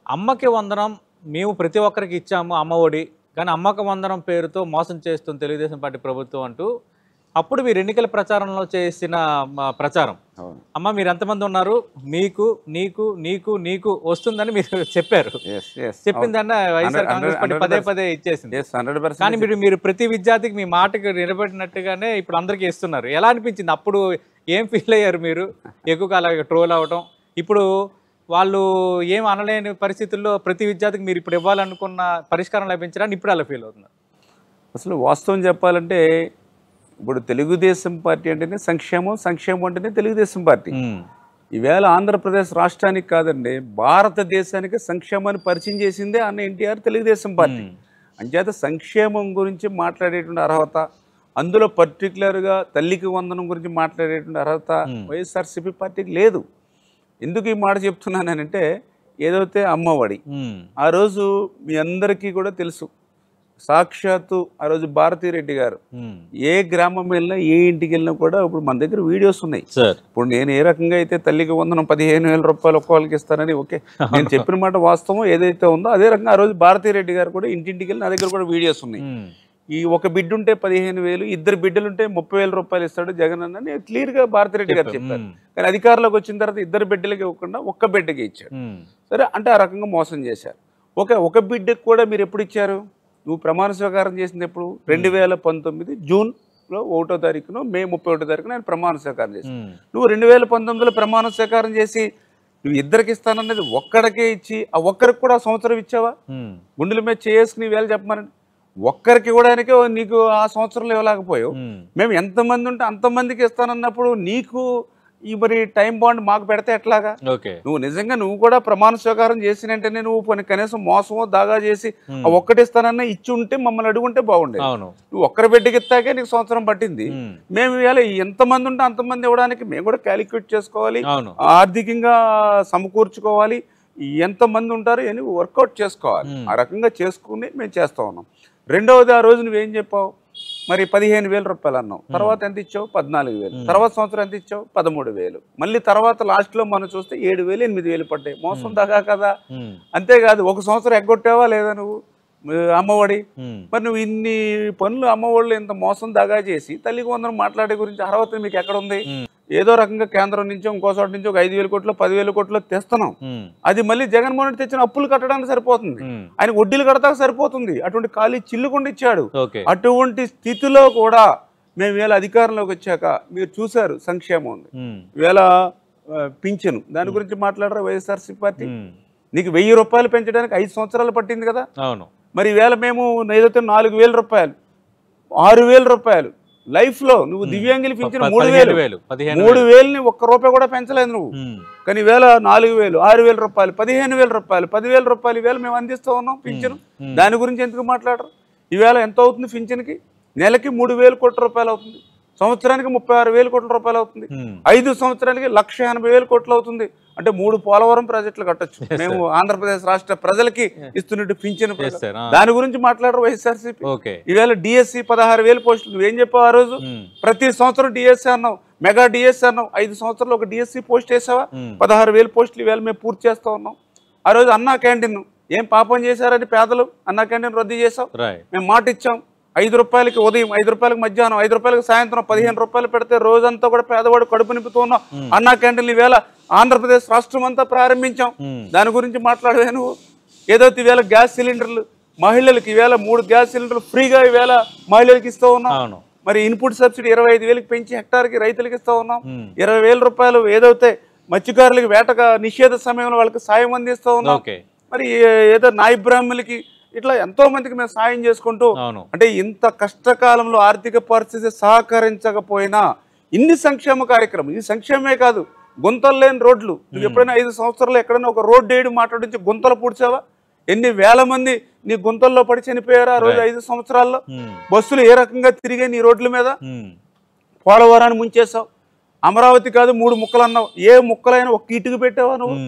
అమ్మకి వందనం మేము ప్రతి ఒక్కరికి ఇచ్చాము అమ్మ ఒడి, కానీ అమ్మకి వందనం పేరుతో మోసం చేస్తుంది తెలుగుదేశం పార్టీ ప్రభుత్వం అంటూ అప్పుడు మీరు ఎన్నికల ప్రచారంలో చేసిన ప్రచారం, అమ్మ మీరు ఎంతమంది ఉన్నారు, మీకు నీకు నీకు నీకు వస్తుందని మీరు చెప్పారు. చెప్పిందన్న వైఎస్ఆర్ కాంగ్రెస్ పార్టీ పదే పదే ఇచ్చేసింది. కానీ మీరు ప్రతి విద్యార్థికి మీ మాటకు నిలబెట్టినట్టుగానే ఇప్పుడు అందరికీ ఇస్తున్నారు. ఎలా అనిపించింది? అప్పుడు ఏం ఫీల్ అయ్యారు మీరు? ఎక్కువగా అలాగే ట్రోల్ అవ్వటం, ఇప్పుడు వాళ్ళు ఏం అనలేని పరిస్థితుల్లో ప్రతి విద్యార్థికి మీరు ఇప్పుడు ఇవ్వాలనుకున్న పరిష్కారం లభించడానికి ఇప్పుడు అలా ఫీల్ అవుతున్నారు. అసలు వాస్తవం చెప్పాలంటే ఇప్పుడు తెలుగుదేశం పార్టీ అంటేనే సంక్షేమం, సంక్షేమం అంటేనే తెలుగుదేశం పార్టీ. ఈవేళ ఆంధ్రప్రదేశ్ రాష్ట్రానికి కాదండి, భారతదేశానికి సంక్షేమాన్ని పరిచయం చేసిందే అన్న ఎన్టీఆర్ తెలుగుదేశం పార్టీ. అంచేత సంక్షేమం గురించి మాట్లాడేటువంటి అర్హత, అందులో పర్టికులర్గా తల్లికి వందనం గురించి మాట్లాడేటువంటి అర్హత వైఎస్ఆర్సీపీ పార్టీకి లేదు. ఎందుకు ఈ మాట చెప్తున్నానంటే, ఏదైతే అమ్మఒడి ఆ రోజు మీ అందరికీ కూడా తెలుసు, సాక్షాత్తు ఆ రోజు భారతీరెడ్డి గారు ఏ గ్రామం వెళ్ళినా ఏ ఇంటికి వెళ్ళినా కూడా ఇప్పుడు మన దగ్గర వీడియోస్ ఉన్నాయి. ఇప్పుడు నేను ఏ రకంగా అయితే తల్లికి వందనం 15,000 రూపాయలు ఒక్కోళ్ళకి ఇస్తానని, ఓకే నేను చెప్పిన మాట వాస్తవం ఏదైతే ఉందో అదే రకంగా ఆ రోజు భారతీరెడ్డి గారు కూడా ఇంటింటికి వెళ్ళి నా దగ్గర కూడా వీడియోస్ ఉన్నాయి. ఈ ఒక బిడ్డ ఉంటే 15,000, ఇద్దరు బిడ్డలుంటే 30,000 రూపాయలు ఇస్తాడు జగన్ అన్న క్లియర్గా భారతీరెడ్డి గారు చెప్పారు. కానీ అధికారంలోకి వచ్చిన తర్వాత ఇద్దరు బిడ్డలకి ఇవ్వకుండా ఒక్క బిడ్డకి ఇచ్చాడు. సరే అంటే ఆ రకంగా మోసం చేశారు. ఒక బిడ్డకు కూడా మీరు ఎప్పుడు ఇచ్చారు? నువ్వు ప్రమాణ స్వీకారం చేసింది ఎప్పుడు? 2019 జూన్లో 1వ తారీఖున, మే 31వ తారీఖున ఆయన ప్రమాణ స్వీకారం చేసి, నువ్వు 2019లో ప్రమాణ స్వీకారం చేసి నువ్వు ఇద్దరికి ఇస్తానన్నది ఒక్కడికే ఇచ్చి ఆ ఒక్కరికి కూడా సంవత్సరం ఇచ్చావా? గుండెల మీద చేసుకుని వేళ చెప్పమని ఒక్కరికి ఇవ్వడానికే నీకు ఆ సంవత్సరంలో ఇవ్వలేకపోయావు. మేము ఎంతమంది ఉంటే అంతమందికి ఇస్తానన్నప్పుడు నీకు ఈ మరి టైం బాండ్ మాకు పెడితే ఎట్లాగా? నువ్వు నిజంగా నువ్వు కూడా ప్రమాణ స్వీకారం చేసినంటేనే నువ్వు కనీసం మోసమో దాగా చేసి ఒక్కటిస్తానన్నా ఇచ్చి ఉంటే మమ్మల్ని అడుగుంటే బాగుండేది. నువ్వు ఒక్కరి బిడ్డకి ఇస్తాకే నీకు సంవత్సరం పట్టింది. మేము ఇవాళ ఎంతమంది ఉంటే అంతమంది ఇవ్వడానికి మేము కూడా క్యాలిక్యులేట్ చేసుకోవాలి, ఆర్థికంగా సమకూర్చుకోవాలి, ఎంతమంది ఉంటారు అని వర్కౌట్ చేసుకోవాలి. ఆ రకంగా చేసుకుని మేము చేస్తా ఉన్నాం. రెండవది, ఆ రోజు నువ్వేం చెప్పావు? మరి 15,000 రూపాయలు అన్నావు, తర్వాత ఎంత ఇచ్చావు? 14,000. తర్వాత సంవత్సరం ఎంత ఇచ్చావు? 13,000. మళ్ళీ తర్వాత లాస్ట్లో మనం చూస్తే 7,000, 8,000 పడ్డాయి. మోసం దాకా కదా. అంతేకాదు ఒక సంవత్సరం ఎగ్గొట్టావా లేదా నువ్వు అమ్మఒడి? మరి నువ్వు ఇన్ని పనులు అమ్మఒడిలో ఇంత మోసం దాగా చేసి తల్లికి వందనం మాట్లాడే గురించి అర్హత మీకు ఎక్కడ ఉంది? ఏదో రకంగా కేంద్రం నుంచో ఇంకో చోట నుంచి ఒక 5,000 కోట్లు 10,000 కోట్లు తెస్తున్నాం. అది మళ్ళీ జగన్మోహన్ రెడ్డి తెచ్చిన అప్పులు కట్టడానికి సరిపోతుంది, ఆయన వడ్డీలు కడతాక సరిపోతుంది. అటువంటి ఖాళీ చిల్లుకుండా ఇచ్చాడు. అటువంటి స్థితిలో కూడా మేము వేళ అధికారంలోకి వచ్చాక మీరు చూశారు సంక్షేమం ఉంది, వేళ పింఛను, దాని గురించి మాట్లాడరా వైఎస్ఆర్సీ పార్టీ? నీకు 1,000 రూపాయలు పెంచడానికి 5 సంవత్సరాలు పట్టింది కదా. మరి వేళ మేము ఏదైతే 4,000 రూపాయలు 6,000 రూపాయలు లైఫ్ లో నువ్వు దివ్యాంగులు పింఛను 3,000ని ఒక్క రూపాయి కూడా పెంచలేదు నువ్వు. కానీ వేళ 4,000, 6,000 రూపాయలు, 15,000 రూపాయలు, 10,000 రూపాయలు ఈవేళ మేము అందిస్తూ ఉన్నాం పింఛను. దాని గురించి ఎందుకు మాట్లాడరు? ఈవేళ ఎంత అవుతుంది పింఛన్కి? నెలకి 3,000 కోట్ల రూపాయలు అవుతుంది, సంవత్సరానికి 36,000 కోట్ల రూపాయలు అవుతుంది, 5 సంవత్సరానికి 1,80,000 కోట్లు అవుతుంది. అంటే 3 పోలవరం ప్రాజెక్టులు కట్టొచ్చు మేము ఆంధ్రప్రదేశ్ రాష్ట్ర ప్రజలకి ఇస్తున్నట్టు పింఛను. దాని గురించి మాట్లాడరు వైఎస్ఆర్సీపీ. ఈవేళ డిఎస్సి 16,000 పోస్టులు నువ్వేం చెప్పావు ఆ రోజు? ప్రతి సంవత్సరం డిఎస్సి అన్నావు, మెగా డిఎస్సి అన్నావు. 5 సంవత్సరాలు ఒక డిఎస్సి పోస్ట్ వేసావా? 16,000 పోస్టులు ఈవేళ మేము పూర్తి చేస్తా ఉన్నాం. ఆ రోజు అన్నా క్యాంటీన్ ఏం పాపం చేశారని పేదలు అన్నా క్యాంటీన్ రద్దు చేసాం. మేము మాట ఇచ్చాం, 5 రూపాయలకి ఉదయం, 5 రూపాయలకి మధ్యాహ్నం, 5 రూపాయలకి సాయంత్రం, 15 రూపాయలు పెడితే రోజంతా కూడా పేదవాడు కడుపు నింపుతున్నాం. అన్నా క్యాంటీన్లు ఈవేళ ఆంధ్రప్రదేశ్ రాష్ట్రం అంతా ప్రారంభించాం. దాని గురించి మాట్లాడవే నువ్వు? ఏదైతే ఈవేళ గ్యాస్ సిలిండర్లు మహిళలకి ఈవేళ 3 గ్యాస్ సిలిండర్లు ఫ్రీగా ఈవేళ మహిళలకి ఇస్తూ ఉన్నాం. మరి ఇన్పుట్ సబ్సిడీ 25,000కి పెంచి హెక్టార్కి రైతులకి ఇస్తూ ఉన్నాం. 20,000 రూపాయలు ఏదైతే మత్స్యకారులకి వేటగా నిషేధ సమయంలో వాళ్ళకి సాయం అందిస్తూ ఉన్నాం. మరి ఏదో నాయి బ్రాహ్మణులకి ఇట్లా ఎంతో మందికి మేము సాయం చేసుకుంటూ, అంటే ఇంత కష్టకాలంలో ఆర్థిక పరిస్థితి సహకరించకపోయినా ఇన్ని సంక్షేమ కార్యక్రమం. ఇది సంక్షేమమే కాదు, గుంతలు లేని రోడ్లు. నువ్వు ఎప్పుడైనా 5 సంవత్సరాలు ఎక్కడైనా ఒక రోడ్డు వేయడం మాట్లాడించి గుంతలు పూడ్చావా? ఎన్ని వేల మంది నీ గుంతల్లో పడి చనిపోయారు ఆ రోజు 5 సంవత్సరాల్లో? బస్సులు ఏ రకంగా తిరిగే నీ రోడ్ల మీద? పోలవరాన్ని ముంచేసావు. అమరావతి కాదు 3 ముక్కలు అన్నావు, ఏ ముక్కలైనా ఒక్క ఇటుకు పెట్టావా నువ్వు?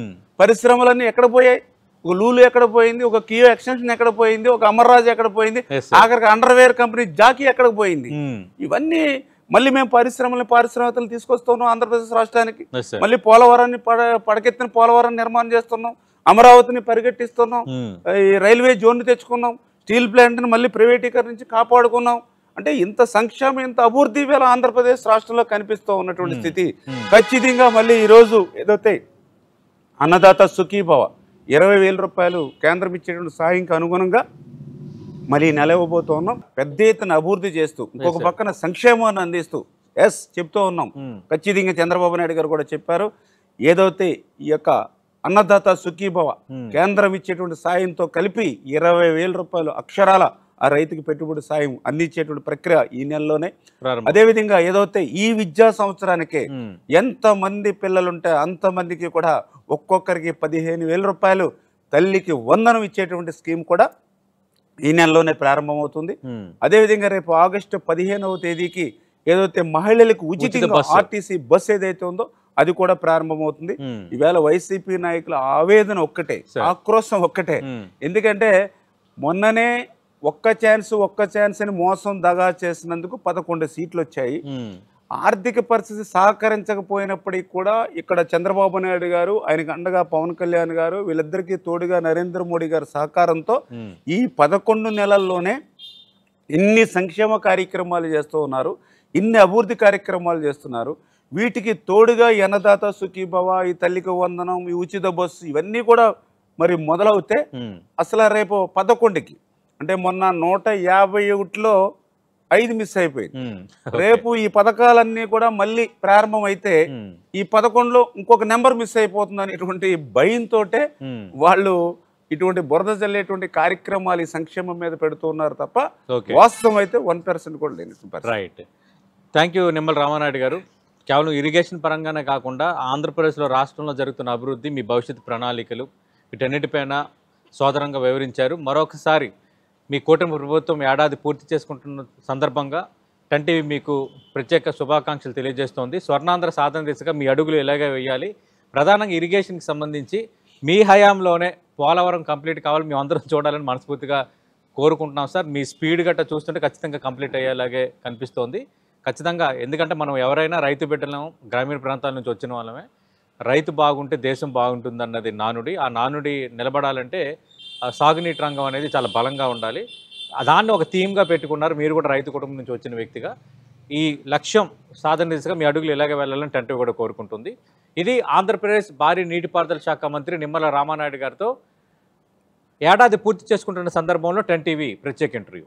పరిశ్రమలన్నీ ఎక్కడ పోయాయి? ఒక లూలు ఎక్కడ పోయింది? ఒక కియో ఎక్స్టెన్షన్ ఎక్కడ పోయింది? ఒక అమర్రాజు ఎక్కడ పోయింది? ఆఖరికి అండర్వేర్ కంపెనీ జాకీ ఎక్కడ పోయింది? ఇవన్నీ మళ్ళీ మేము పారిశ్రామికతలు తీసుకొస్తున్నాం ఆంధ్రప్రదేశ్ రాష్ట్రానికి. Yes, sir. మళ్ళీ పోలవరాన్ని పడకెత్తిన పోలవరాన్ని నిర్మాణం చేస్తున్నాం, అమరావతిని పరిగెట్టిస్తున్నాం, ఈ రైల్వే జోన్ తెచ్చుకున్నాం, స్టీల్ ప్లాంట్ని మళ్ళీ ప్రైవేటీకరించి కాపాడుకున్నాం. అంటే ఇంత సంక్షేమం, ఇంత అభివృద్ధి వేళ ఆంధ్రప్రదేశ్ రాష్ట్రంలో కనిపిస్తూ ఉన్నటువంటి స్థితి ఖచ్చితంగా మళ్ళీ ఈరోజు ఏదైతే అన్నదాత సుఖీభవ 20,000 రూపాయలు కేంద్రం ఇచ్చేటువంటి సాయంకి అనుగుణంగా మళ్ళీ నెల ఇవ్వబోతూ ఉన్నాం. పెద్ద ఎత్తున అభివృద్ధి చేస్తూ ఇంకొక పక్కన సంక్షేమాన్ని అందిస్తూ చెప్తూ ఉన్నాం. ఖచ్చితంగా చంద్రబాబు నాయుడు గారు కూడా చెప్పారు, ఏదైతే ఈ యొక్క అన్నదాత సుఖీభవ కేంద్రం ఇచ్చేటువంటి సాయంతో కలిపి 20,000 రూపాయలు అక్షరాల ఆ రైతుకి పెట్టుబడి సాయం అందించేటువంటి ప్రక్రియ ఈ నెలలోనే. అదేవిధంగా ఏదైతే ఈ విద్యా సంవత్సరానికే ఎంతమంది పిల్లలుంటే అంతమందికి కూడా ఒక్కొక్కరికి 15,000 రూపాయలు తల్లికి వందనం ఇచ్చేటువంటి స్కీమ్ కూడా ఈ నెలలోనే ప్రారంభమవుతుంది. అదేవిధంగా రేపు ఆగస్టు 15వ తేదీకి ఏదైతే మహిళలకు ఉచితంగా ఆర్టీసీ బస్ ఏదైతే ఉందో అది కూడా ప్రారంభమవుతుంది. ఈవేళ వైసీపీ నాయకుల ఆవేదన ఒక్కటే, ఆక్రోశం ఒక్కటే. ఎందుకంటే మొన్ననే ఒక్క ఛాన్స్ అని మోసం దగా చేసినందుకు 11 సీట్లు వచ్చాయి. ఆర్థిక పరిస్థితి సహకరించకపోయినప్పటికీ కూడా ఇక్కడ చంద్రబాబు నాయుడు గారు, ఆయనకు అండగా పవన్ కళ్యాణ్ గారు, వీళ్ళిద్దరికీ తోడుగా నరేంద్ర మోడీ గారి సహకారంతో ఈ 11 నెలల్లోనే ఇన్ని సంక్షేమ కార్యక్రమాలు చేస్తూ ఉన్నారు, ఇన్ని అభివృద్ధి కార్యక్రమాలు చేస్తున్నారు. వీటికి తోడుగా అన్నదాత సుఖీభవ, ఈ తల్లికి వందనం, ఈ ఉచిత బస్సు ఇవన్నీ కూడా మరి మొదలవుతే అసలు రేపు 11కి అంటే మొన్న 151లో 5 మిస్ అయిపోయింది. రేపు ఈ పథకాలన్నీ కూడా మళ్ళీ ప్రారంభం అయితే ఈ 11లో ఇంకొక నెంబర్ మిస్ అయిపోతుంది అనేటువంటి భయంతో వాళ్ళు ఇటువంటి బురద జల్లేటువంటి కార్యక్రమాలు ఈ సంక్షేమం మీద పెడుతూ ఉన్నారు తప్ప వాస్తవం అయితే 1% కూడా లేదు. Right, thank you Nimmala Ramanaidu గారు. కేవలం ఇరిగేషన్ పరంగానే కాకుండా ఆంధ్రప్రదేశ్లో రాష్ట్రంలో జరుగుతున్న అభివృద్ధి, మీ భవిష్యత్తు ప్రణాళికలు వీటన్నిటిపైన సోదరంగా వివరించారు. మరొకసారి మీ కూటమి ప్రభుత్వం ఏడాది పూర్తి చేసుకుంటున్న సందర్భంగా 10 టీవీ మీకు ప్రత్యేక శుభాకాంక్షలు తెలియజేస్తోంది. స్వర్ణాంధ్ర సాధన దిశగా మీ అడుగులు ఎలాగే వేయాలి, ప్రధానంగా ఇరిగేషన్కి సంబంధించి మీ హయాంలోనే పోలవరం కంప్లీట్ కావాలి, మేము అందరం చూడాలని మనస్ఫూర్తిగా కోరుకుంటున్నాం సార్. మీ స్పీడ్ గట్రా చూస్తుంటే ఖచ్చితంగా కంప్లీట్ అయ్యేలాగే కనిపిస్తోంది. ఖచ్చితంగా, ఎందుకంటే మనం ఎవరైనా రైతు బిడ్డలం, గ్రామీణ ప్రాంతాల నుంచి వచ్చిన వాళ్ళమే. రైతు బాగుంటే దేశం బాగుంటుంది అన్నది నానుడి. ఆ నానుడి నిలబడాలంటే సాగునీటి రంగం అనేది చాలా బలంగా ఉండాలి. దాన్ని ఒక థీమ్గా పెట్టుకున్నారు. మీరు కూడా రైతు కుటుంబం నుంచి వచ్చిన వ్యక్తిగా ఈ లక్ష్యం సాధన దిశగా మీ అడుగులు ఎలాగ వెళ్ళాలని 10 టీవీ కూడా కోరుకుంటుంది. ఇది ఆంధ్రప్రదేశ్ భారీ నీటిపారుదల శాఖ మంత్రి నిమ్మల రామానాయుడు గారితో ఏడాది పూర్తి చేసుకుంటున్న సందర్భంలో 10 టీవీ ప్రత్యేక ఇంటర్వ్యూ.